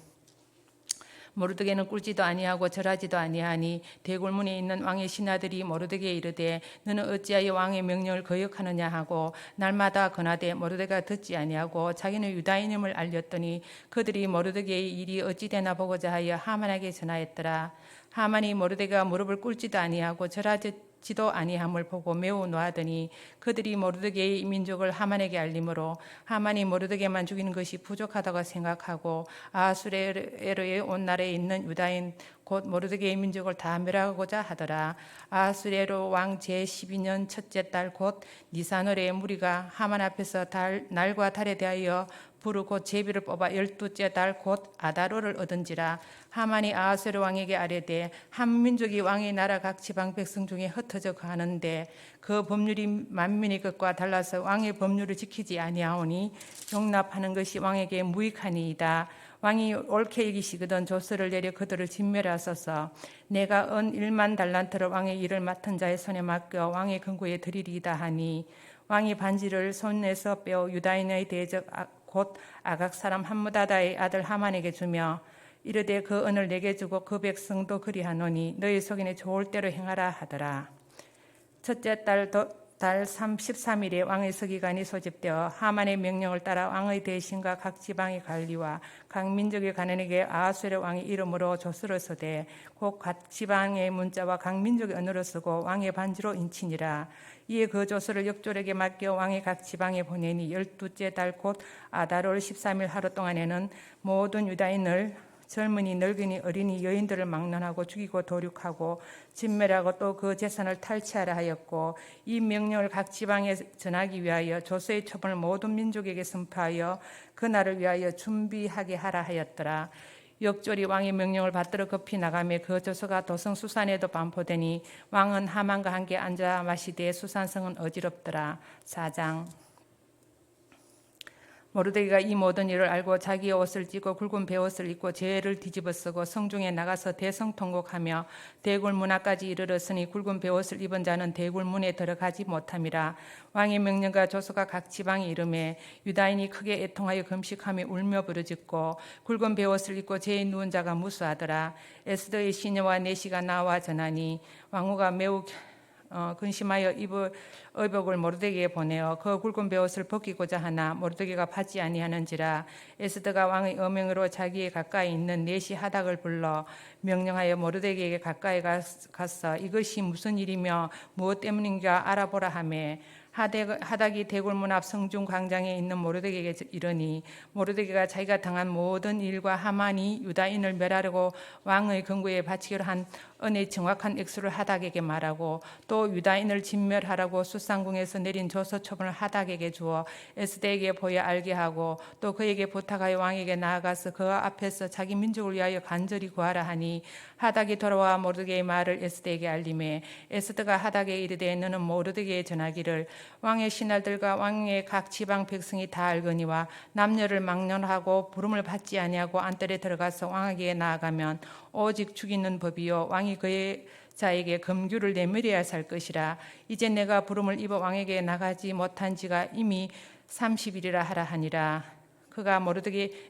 모르드게는 꿇지도 아니하고 절하지도 아니하니 대궐문에 있는 왕의 신하들이 모르드게에 이르되 너는 어찌하여 왕의 명령을 거역하느냐 하고 날마다 권하되 모르드게가 듣지 아니하고 자기는 유다인임을 알렸더니 그들이 모르드게의 일이 어찌 되나 보고자 하여 하만에게 전하였더라. 하만이 모르드게가 무릎을 꿇지도 아니하고 절하지도 아니함을 보고 매우 노하더니 그들이 모르드게의 민족을 하만에게 알림으로 하만이 모르드게만 죽이는 것이 부족하다고 생각하고 아하수에로의 온 나라에 있는 유다인 곧 모르드게의 민족을 다 멸하고자 하더라. 아하수에로 왕 제12년 첫째 달 곧 니산월에 무리가 하만 앞에서 날과 달에 대하여 부르 곧 제비를 뽑아 12째 달 곧 아다로를 얻은지라. 하만이 아하스웨로 왕에게 아뢰되 한 민족이 왕의 나라 각 지방 백성 중에 흩어져 가는데 그 법률이 만민의 것과 달라서 왕의 법률을 지키지 아니하오니 용납하는 것이 왕에게 무익하니이다. 왕이 옳게 여기시거든 조서를 내려 그들을 진멸하소서. 내가 은 1만 달란트를 왕의 일을 맡은 자의 손에 맡겨 왕의 근고에 드리리이다 하니 왕이 반지를 손에서 빼어 유다인의 대적 곧 아각 사람 함무다다의 아들 하만에게 주며 이르되 그 은을 내게 주고 그 백성도 그리하노니 너희 속인에 좋을 대로 행하라 하더라. 첫째 달 달 13일에 왕의 서기관이 소집되어 하만의 명령을 따라 왕의 대신과 각 지방의 관리와 각 민족의 관원에게 아하수에르 왕의 이름으로 조서를 서되 곧 각 지방의 문자와 각 민족의 언어로 쓰고 왕의 반지로 인치니라. 이에 그 조서를 역졸에게 맡겨 왕의 각 지방에 보내니 12째 달 곧 아달월 13일 하루 동안에는 모든 유다인을 젊은이, 늙은이, 어린이, 여인들을 막론하고 죽이고 도륙하고 진멸하고 또 그 재산을 탈취하라 하였고, 이 명령을 각 지방에 전하기 위하여 조서의 처분을 모든 민족에게 선포하여 그날을 위하여 준비하게 하라 하였더라. 역졸이 왕의 명령을 받들어 급히 나가며 그 조서가 도성 수산에도 반포되니 왕은 하만과 함께 앉아 마시되 수산성은 어지럽더라. 4장. 모르드게가 이 모든 일을 알고 자기의 옷을 찢고 굵은 베옷을 입고 제를 뒤집어 쓰고 성중에 나가서 대성통곡하며 대굴 문 앞까지 이르렀으니 굵은 베옷을 입은 자는 대굴 문에 들어가지 못함이라. 왕의 명령과 조서가 각 지방에 이르매 유다인이 크게 애통하여 금식하며 울며 부르짖고 굵은 베옷을 입고 제에 누운 자가 무수하더라. 에스더의 시녀와 내시가 나와 전하니 왕후가 매우 근심하여 입을 의복을 모르드게에 보내어 그 굵은 베옷을 벗기고자 하나 모르드게가 받지 아니하는지라. 에스더가 왕의 어명으로 자기의 가까이 있는 내시 하닥을 불러 명령하여 모르드게에게 가까이 가서 이것이 무슨 일이며 무엇 때문인가 알아보라 하며 하닥이 대굴문 앞 성중 광장에 있는 모르드게에게 이르니 모르드게가 자기가 당한 모든 일과 하만이 유다인을 멸하려고 왕의 금고에 바치기로 한 은의 정확한 액수를 하닥에게 말하고 또 유다인을 진멸하라고 수상궁에서 내린 조서 처분을 하닥에게 주어 에스더에게 보여 알게 하고 또 그에게 부탁하여 왕에게 나아가서 그 앞에서 자기 민족을 위하여 간절히 구하라 하니 하닥이 돌아와 모르드게의 말을 에스더에게 알림해 에스더가 하닥에 이르되 너는 모르드게에 전하기를 왕의 신하들과 왕의 각 지방 백성이 다 알거니와 남녀를 막론하고 부름을 받지 아니하고 안뜰에 들어가서 왕에게 나아가면 오직 죽이는 법이요 왕이 그의 자에게 금규를 내밀어야 살 것이라. 이제 내가 부름을 입어 왕에게 나가지 못한 지가 이미 30일이라 하라 하니라. 그가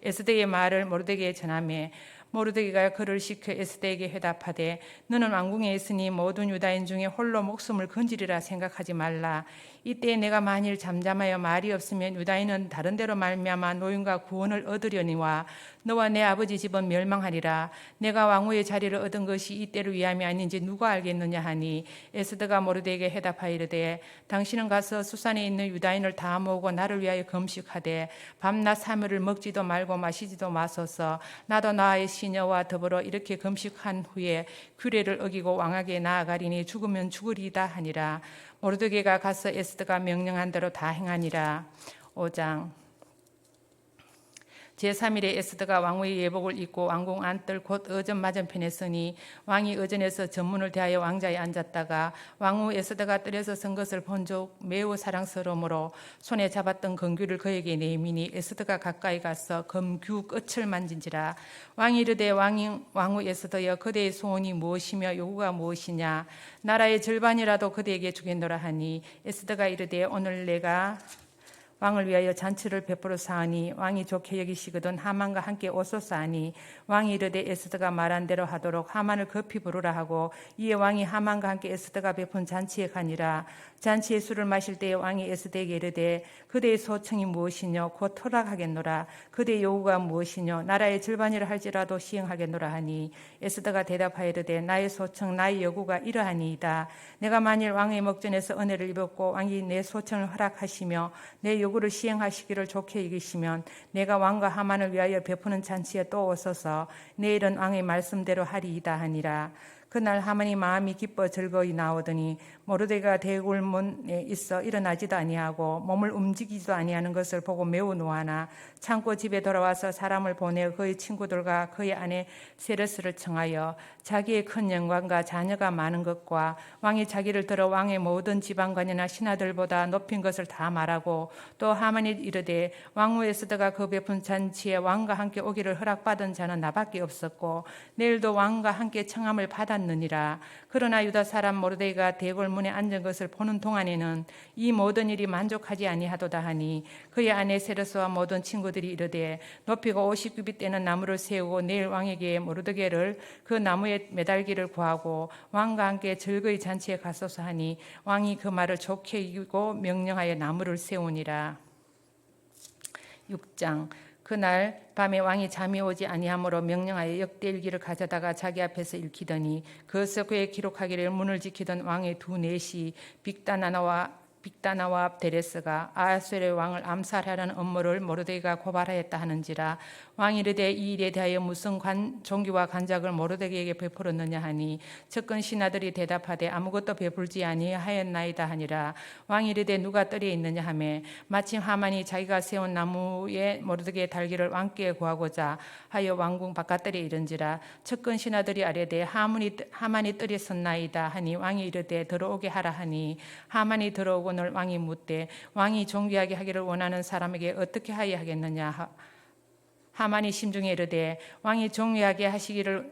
에스더의 말을 모르드게에 전하매 모르드게가 그를 시켜 에스더에게 회답하되 너는 왕궁에 있으니 모든 유다인 중에 홀로 목숨을 건지리라 생각하지 말라. 이때 내가 만일 잠잠하여 말이 없으면 유다인은 다른 데로 말미암아 노임과 구원을 얻으려니와 너와 내 아버지 집은 멸망하리라. 내가 왕후의 자리를 얻은 것이 이때를 위함이 아닌지 누가 알겠느냐 하니 에스더가 모르드게에게 해답하이르되 당신은 가서 수산에 있는 유다인을 다 모으고 나를 위하여 금식하되 밤낮 사흘을 먹지도 말고 마시지도 마소서. 나도 나의 시녀와 더불어 이렇게 금식한 후에 규례를 어기고 왕에게 나아가리니 죽으면 죽으리이다 하니라. 모르드게가 가서 에스더가 명령한 대로 다 행하니라. 5장. 제3일에 에스더가 왕후의 예복을 입고 왕궁 안뜰 곧 어전 맞은편에 서니 왕이 어전에서 전문을 대하여 왕자에 앉았다가 왕후 에스더가 뜰에서 선 것을 본즉 매우 사랑스러우므로 손에 잡았던 금규를 그에게 내미니 에스더가 가까이 가서 금규 끝을 만진지라. 왕이 이르되 왕후 에스더여 그대의 소원이 무엇이며 요구가 무엇이냐. 나라의 절반이라도 그대에게 주겠노라 하니 에스더가 이르되 오늘 내가 왕을 위하여 잔치를 베풀어 사하니 왕이 좋게 여기시거든 하만과 함께 오소서 하니 왕이 이르되 에스더가 말한 대로 하도록 하만을 급히 부르라 하고 이에 왕이 하만과 함께 에스더가 베푼 잔치에 가니라. 잔치의 술을 마실 때에 왕이 에스더에게 이르되 그대의 소청이 무엇이뇨 곧 허락하겠노라. 그대의 요구가 무엇이뇨 나라의 절반이라 할지라도 시행하겠노라 하니 에스더가 대답하이르되 나의 소청 나의 요구가 이러하니이다. 내가 만일 왕의 목전에서 은혜를 입었고 왕이 내 소청을 허락하시며 내 요구를 시행하시기를 좋게 여기시면 내가 왕과 하만을 위하여 베푸는 잔치에 또 오소서. 내일은 왕의 말씀대로 하리이다 하니라. 그날 하만이 마음이 기뻐 즐거이 나오더니 모르드게가 대굴문에 있어 일어나지도 아니하고 몸을 움직이지도 아니하는 것을 보고 매우 노하나 참고 집에 돌아와서 사람을 보내 그의 친구들과 그의 아내 세레스를 청하여 자기의 큰 영광과 자녀가 많은 것과 왕이 자기를 들어 왕의 모든 지방관이나 신하들보다 높인 것을 다 말하고 또 하만이 이르되 왕후 에스더가 그 베푼 잔치에 왕과 함께 오기를 허락받은 자는 나밖에 없었고 내일도 왕과 함께 청함을 받아 보았느니라. 그러나 유다 사람 모르드게가 대궐 문에 앉은 것을 보는 동안에는 이 모든 일이 만족하지 아니하도다 하니 그의 아내 세르스와 모든 친구들이 이르되 높이가 50규빗 되는 나무를 세우고 내일 왕에게 모르드게를 그 나무에 매달기를 구하고 왕과 함께 즐거이 잔치에 갔소서 하니 왕이 그 말을 좋게 여기고 명령하여 나무를 세우니라. 6장. 그날 밤에 왕이 잠이 오지 아니하므로 명령하여 역대일기를 가져다가 자기 앞에서 읽히더니 그것을 그에 기록하기를 문을 지키던 왕의 두 내시 빅다나와 데레스가 아하수에르의 왕을 암살하라는 업무를 모르드게가 고발하였다 하는지라. 왕이 이르되 이 일에 대하여 무슨 종기와 간작을 모르드게에게 베풀었느냐 하니 측근 신하들이 대답하되 아무것도 베풀지 아니하였나이다 하니라. 왕이 이르되 누가 뜰에 있느냐 하매 마침 하만이 자기가 세운 나무에 모르드게의 달기를 왕께 구하고자 하여 왕궁 바깥뜰에 이른지라. 측근 신하들이 아뢰되 하만이 뜰에 섰나이다 하니 왕이 이르되 들어오게 하라 하니 하만이 들어오고는 왕이 묻되 왕이 존귀하게 하기를 원하는 사람에게 어떻게 하여 하겠느냐. 하만이 심중에 이르되 왕이 존귀하게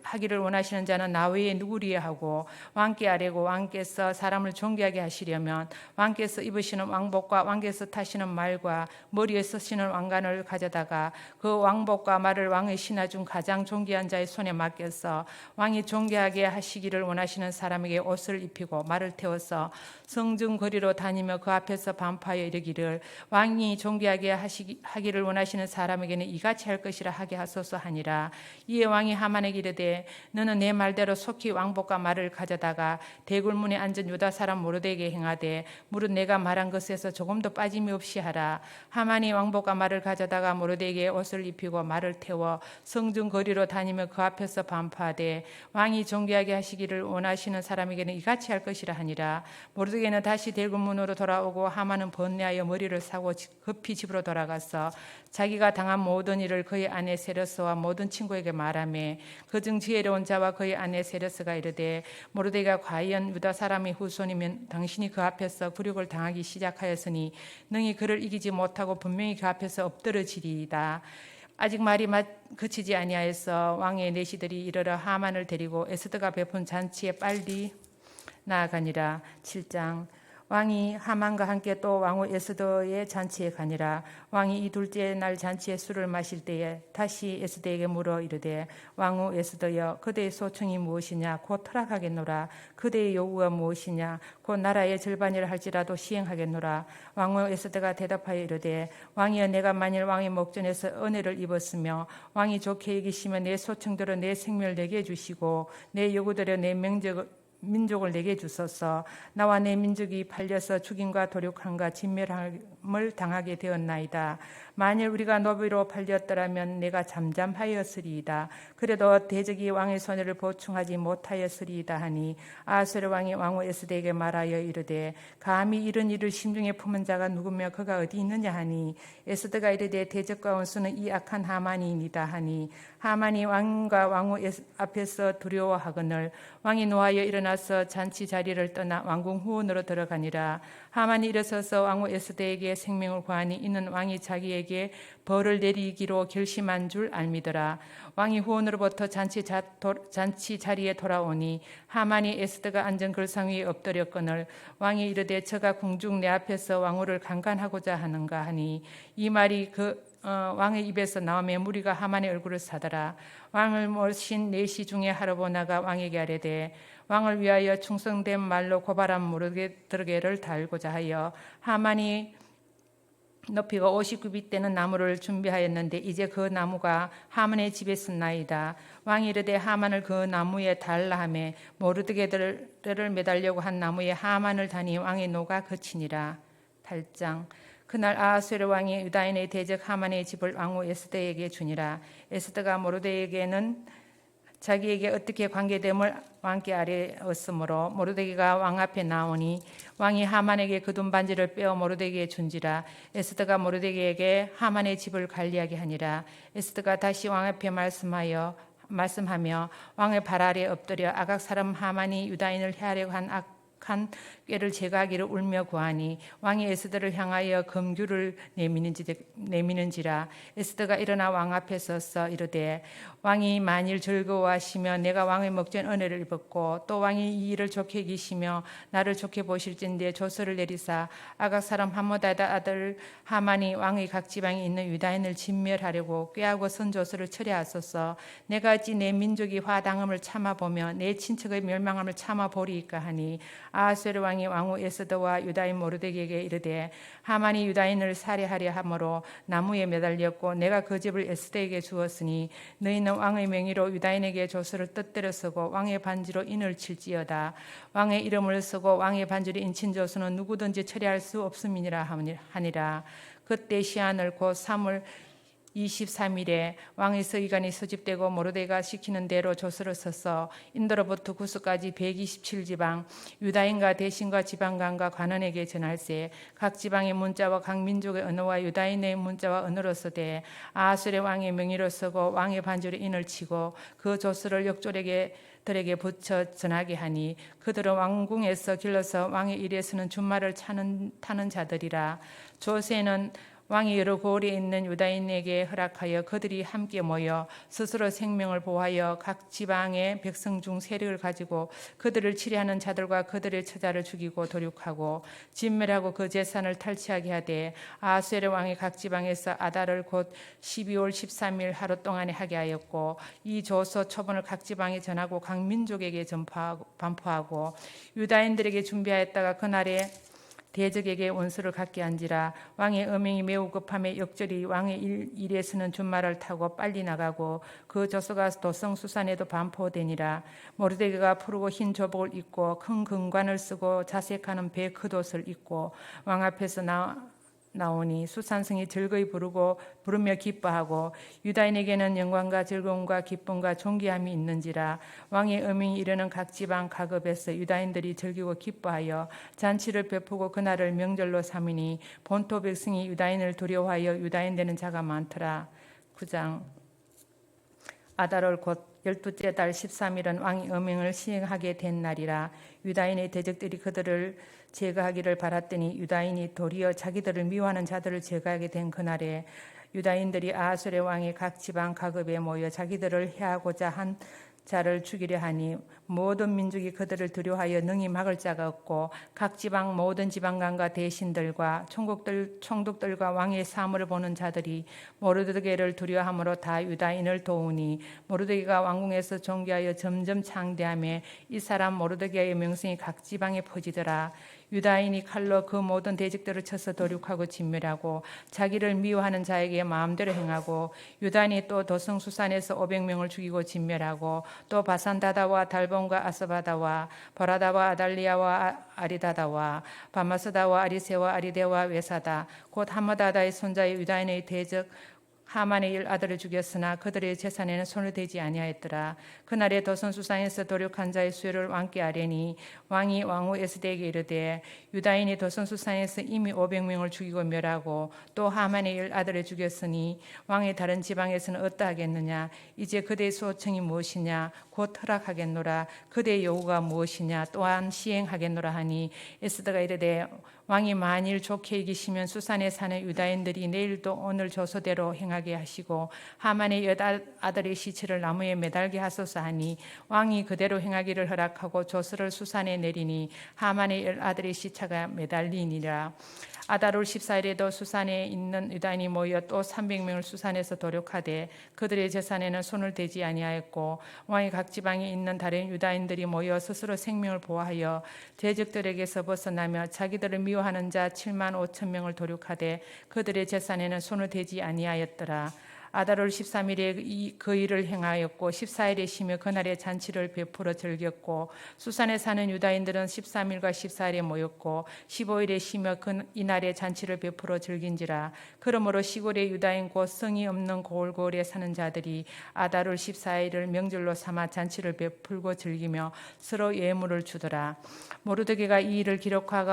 하기를 원하시는 자는 나 외에 누구리야 하고 왕께 아뢰고 왕께서 사람을 존귀하게 하시려면 왕께서 입으시는 왕복과 왕께서 타시는 말과 머리에 쓰시는 왕관을 가져다가 그 왕복과 말을 왕의 신하 중 가장 존귀한 자의 손에 맡겨서 왕이 존귀하게 하시기를 원하시는 사람에게 옷을 입히고 말을 태워서 성중 거리로 다니며 그 앞에서 반파하여 이르기를 왕이 존귀하게 하기를 원하시는 사람에게는 이같이 할 것이라 하게 하소서 하니라. 이에 왕이 하만에게 이르되 너는 내 말대로 속히 왕복과 말을 가져다가 대궐문에 앉은 유다 사람 모르드게에게 행하되 무릇 내가 말한 것에서 조금도 빠짐이 없이 하라. 하만이 왕복과 말을 가져다가 모르드게에게 옷을 입히고 말을 태워 성중 거리로 다니며 그 앞에서 반파하되 왕이 존귀하게 하시기를 원하시는 사람에게는 이같이 할 것이라 하니라. 모르드게는 다시 대궐문으로 돌아오고 하만은 번뇌하여 머리를 사고 급히 집으로 돌아가서 자기가 당한 모든 일을 그의 아내 세르스와 모든 친구에게 말하며 그중 지혜로운 자와 그의 아내 세르스가 이르되 모르드게가 과연 유다 사람의 후손이면 당신이 그 앞에서 굴욕을 당하기 시작하였으니 능히 그를 이기지 못하고 분명히 그 앞에서 엎드러지리이다. 아직 말이 그치지 아니하여서 왕의 내시들이 이르러 하만을 데리고 에스더가 베푼 잔치에 빨리 나아가니라. 7장. 왕이 하만과 함께 또 왕후 에스더의 잔치에 가니라. 왕이 이 둘째 날 잔치에 술을 마실 때에 다시 에스더에게 물어 이르되 왕후 에스더여 그대의 소청이 무엇이냐 곧 허락하겠노라. 그대의 요구가 무엇이냐 곧 나라의 절반이라 할지라도 시행하겠노라. 왕후 에스더가 대답하여 이르되 왕이여 내가 만일 왕의 목전에서 은혜를 입었으며 왕이 좋게 여기시면 내 소청대로 내 생명을 내게 주시고 내 요구대로 내 민족을 내게 주소서. 나와 내 민족이 팔려서 죽임과 도륙함과 진멸함을 당하게 되었나이다. 만일 우리가 노비로 팔렸더라면 내가 잠잠하였으리이다. 그래도 대적이 왕의 손해를 보충하지 못하였으리이다 하니 아하수에르 왕이 왕후 에스더에게 말하여 이르되 감히 이런 일을 심중에 품은 자가 누구며 그가 어디 있느냐 하니 에스더가 이르되 대적과 원수는 이 악한 하만이니이다 하니 하만이 왕과 왕후 앞에서 두려워하거늘 왕이 노하여 일어나서 잔치 자리를 떠나 왕궁 후원으로 들어가니라. 하만이 일어서서 왕후 에스더에게 생명을 구하니 이는 왕이 자기에게 벌을 내리기로 결심한 줄 알미더라. 왕이 후원으로부터 잔치 자리에 돌아오니 하만이 에스더가 앉은 글상 위에 엎드렸거늘 왕이 이르되 저가 궁중 내 앞에서 왕후를 강간하고자 하는가 하니 이 말이 왕의 입에서 나오며 무리가 하만의 얼굴을 사더라. 왕을 모신 내시 중에 하르보나가 왕에게 아뢰되 왕을 위하여 충성된 말로 고발한 모르드게를 달고자 하여 하만이 높이가 50규빗 되는 나무를 준비하였는데 이제 그 나무가 하만의 집에 있나이다. 왕이 이르되 하만을 그 나무에 달라 하매 모르드게를 매달려고 한 나무에 하만을 다니 왕의 노가 그치니라. 8장. 그날 아하수에르 왕이 유다인의 대적 하만의 집을 왕후 에스더에게 주니라. 에스더가 모르드게에게는 자기에게 어떻게 관계됨을 왕께 아뢰었으므로 모르드게가 왕 앞에 나오니 왕이 하만에게 그둔 반지를 빼어 모르드게에게 준지라. 에스더가 모르드게에게 하만의 집을 관리하게 하니라. 에스더가 다시 왕 앞에 말씀하며 왕의 발 아래 엎드려 아각 사람 하만이 유다인을 해하려고 한 거룩한 꾀를 제거하기를 울며 구하니 왕이 에스더를 향하여 검규를 내미는지라. 에스더가 일어나 왕 앞에 서서 이르되 왕이 만일 즐거워하시며 내가 왕의 목전 은혜를 입었고 또 왕이 이 일을 좋게 여기시며 나를 좋게 보실진대 조서를 내리사 아각 사람 함모다다 아들 하만이 왕의 각 지방에 있는 유다인을 진멸하려고 꾀하고 선 조서를 철회하소서. 내가 어찌 내 민족이 화당함을 참아보며 내 친척의 멸망함을 참아보리이까 하니 아하수에르 왕이 왕후 에스더와 유다인 모르드게에게 이르되 하만이 유다인을 살해하려 함으로 나무에 매달렸고 내가 그 집을 에스더에게 주었으니 너희는 왕의 명의로 유다인에게 조서를 뜻대로 쓰고 왕의 반지로 인을 칠지어다. 왕의 이름을 쓰고 왕의 반지로 인친 조서는 누구든지 처리할 수 없음이니라 하니라. 그때 시한을 곧 3월 23일에 왕의 서기관이 소집되고 모르드게가 시키는 대로 조서를 써서 인도로부터 구스까지 127지방 유다인과 대신과 지방관과 관원에게 전할세. 각 지방의 문자와 각 민족의 언어와 유다인의 문자와 언어로 쓰되 아하수의 왕의 명의로 쓰고 왕의 반지로 인을 치고 그 조서를 역졸에게 붙여 전하게 하니 그들은 왕궁에서 길러서 왕의 일에서는 준말을 타는 자들이라. 조세는 왕이 여러 고을에 있는 유다인에게 허락하여 그들이 함께 모여 스스로 생명을 보호하여 각 지방의 백성 중 세력을 가지고 그들을 치리하는 자들과 그들의 처자를 죽이고 도륙하고 진멸하고 그 재산을 탈취하게 하되 아하수에르 왕이 각 지방에서 아달을 곧 12월 13일 하루 동안에 하게 하였고 이 조서 초본을 각 지방에 전하고 각 민족에게 반포하고 유다인들에게 준비하였다가 그날에 대적에게 원수를 갖게 한지라. 왕의 음행이 매우 급함에 역절이 왕의 일에서는 준말을 타고 빨리 나가고 그 조서가 도성수산에도 반포되니라. 모르드게가 푸르고 흰 조복을 입고 큰 금관을 쓰고 자색하는 배 겉옷을 입고 왕 앞에서 나오니 수산성이 즐거이 부르며 기뻐하고 유다인에게는 영광과 즐거움과 기쁨과 존귀함이 있는지라. 왕의 음행이 이르는 각 지방 각읍에서 유다인들이 즐기고 기뻐하여 잔치를 베푸고 그날을 명절로 삼으니 본토 백성이 유다인을 두려워하여 유다인 되는 자가 많더라. 9장. 아달월 곧 12째 달 13일은 왕이 음행을 시행하게 된 날이라. 유다인의 대적들이 그들을 제거하기를 바랐더니 유다인이 도리어 자기들을 미워하는 자들을 제거하게 된 그날에 유다인들이 아하수의 왕의 각 지방 각읍에 모여 자기들을 해하고자 한 자를 죽이려 하니 모든 민족이 그들을 두려워하여 능히 막을 자가 없고 각 지방 모든 지방관과 대신들과 총독들과 왕의 사물을 보는 자들이 모르드게를 두려워함으로 다 유다인을 도우니 모르드게가 왕궁에서 존귀하여 점점 창대하며 이 사람 모르드게의 명성이 각 지방에 퍼지더라. 유다인이 칼로 그 모든 대적들을 쳐서 도륙하고 진멸하고 자기를 미워하는 자에게 마음대로 행하고 유다인이 또 도성수산에서 500명을 죽이고 진멸하고 또 바산다다와 달본과 아스바다와 버라다와 아달리아와 아리다다와 바마스다와 아리세와 아리데와 외사다 곧 하마다다의 손자의 유다인의 대적 하만의 10아들을 죽였으나 그들의 재산에는 손을 대지 아니하였더라. 그날에 도성수산에서 도륙한 자의 수요를 왕께 아뢰니 왕이 왕후 에스더에게 이르되 유다인이 도성수산에서 이미 500명을 죽이고 멸하고 또 하만의 10아들을 죽였으니 왕의 다른 지방에서는 어떠하겠느냐. 이제 그대의 소청이 무엇이냐. 곧 허락하겠노라. 그대의 요구가 무엇이냐. 또한 시행하겠노라 하니 에스더가 이르되 왕이 만일 좋게 여기시면 수산에 사는 유다인들이 내일도 오늘 조서대로 행하게 하시고 하만의 10아들의 시체를 나무에 매달게 하소서 하니 왕이 그대로 행하기를 허락하고 조서를 수산에 내리니 하만의 10아들의 시체가 매달리니라. 아달월 14일에도 수산에 있는 유다인이 모여 또 300명을 수산에서 도륙하되 그들의 재산에는 손을 대지 아니하였고 왕의 각 지방에 있는 다른 유다인들이 모여 스스로 생명을 보호하여 대적들에게서 벗어나며 자기들을 미워하는 자 7만 5천 명을 도륙하되 그들의 재산에는 손을 대지 아니하였더라. 아달월 13일에 그 일을 행하였고 14일에 쉬며 그날에 잔치를 베풀어 즐겼고 수산에 사는 유다인들은 13일과 14일에 모였고 15일에 쉬며 이날에 잔치를 베풀어 즐긴지라. 그러므로 시골의 유다인 곧 성이 없는 고을고을에 사는 자들이 아달월 14일을 명절로 삼아 잔치를 베풀고 즐기며 서로 예물을 주더라. 모르드게가 이 일을 기록하고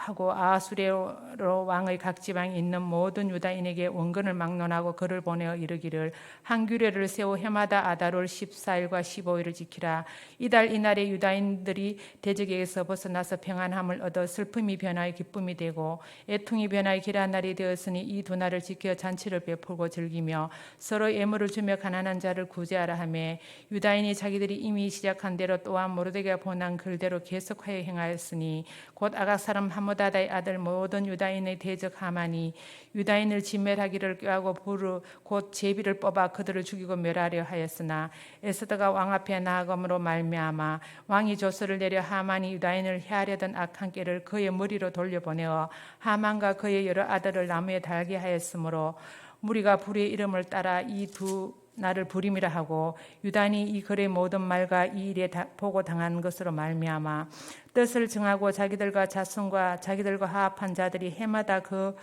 하고 아하수에로 왕의 각 지방에 있는 모든 유다인에게 원근을 막론하고 그를 보내어 이르기를 한 규례를 세워 해마다 아달월 14일과 15일을 지키라. 이달 이날에 유다인들이 대적에게서 벗어나서 평안함을 얻어 슬픔이 변하여 기쁨이 되고 애통이 변하여 길한 날이 되었으니 이 두 날을 지켜 잔치를 베풀고 즐기며 서로 예물을 주며 가난한 자를 구제하라 하며 유다인이 자기들이 이미 시작한 대로 또한 모르드게가 보난 글대로 계속하여 행하였으니 곧 아각 사람 하모다다의 아들 모든 유다인의 대적 하만이 유다인을 진멸하기를 꾀하고 부르 곧 제비를 뽑아 그들을 죽이고 멸하려 하였으나 에스더가 왕 앞에 나아감으로 말미암아 왕이 조서를 내려 하만이 유다인을 해하려던 악한 꾀를 그의 머리로 돌려보내어 하만과 그의 여러 아들을 나무에 달게 하였으므로 무리가 불의 이름을 따라 이 두 나를 부림이라 하고 유다인이 이 글의 모든 말과 이 일에 보고 당한 것으로 말미암아 뜻을 정하고 자기들과 자손과 자기들과 화합한 자들이 해마다 그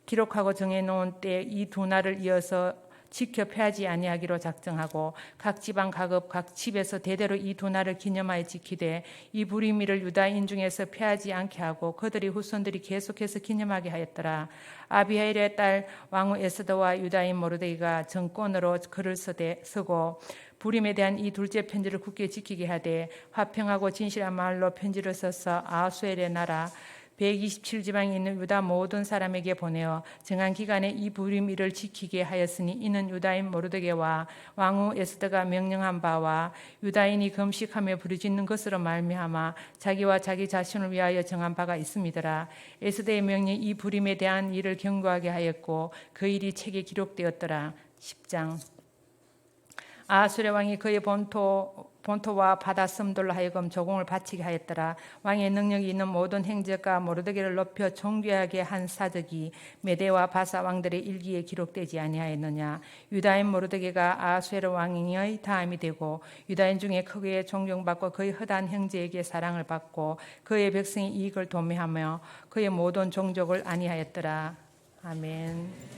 기록하고 정해놓은 때 이 두 날을 이어서 지켜 패하지 아니하기로 작정하고 각 지방 각업 각 집에서 대대로 이 두 날을 기념하여 지키되 이 불임이를 유다인 중에서 패하지 않게 하고 그들이 후손들이 계속해서 기념하게 하였더라. 아비하일의 딸 왕후 에스더와 유다인 모르드게가 정권으로 글을 쓰고 불임에 대한 이 둘째 편지를 굳게 지키게 하되 화평하고 진실한 말로 편지를 써서 아하수엘의 나라 127지방에 있는 유다 모든 사람에게 보내어 정한 기간에 이 불임일을 지키게 하였으니 이는 유다인 모르드게와 왕후 에스더가 명령한 바와 유다인이 금식하며 부르짖는 것으로 말미암아 자기와 자기 자신을 위하여 정한 바가 있음이더라. 에스더의 명령이 이 불임에 대한 일을 경고하게 하였고 그 일이 책에 기록되었더라. 10장. 아하수의 왕이 그의 본토와 바다 섬들로 하여금 조공을 바치게 하였더라. 왕의 능력이 있는 모든 행적과 모르드게를 높여 존귀하게 한 사적이 메대와 바사 왕들의 일기에 기록되지 아니하였느냐. 유다인 모르드게가 아하수에로 왕의 다음이 되고 유다인 중에 크게 존경받고 그의 허다한 형제에게 사랑을 받고 그의 백성이 이익을 도매하며 그의 모든 종족을 안위하였더라. 아멘.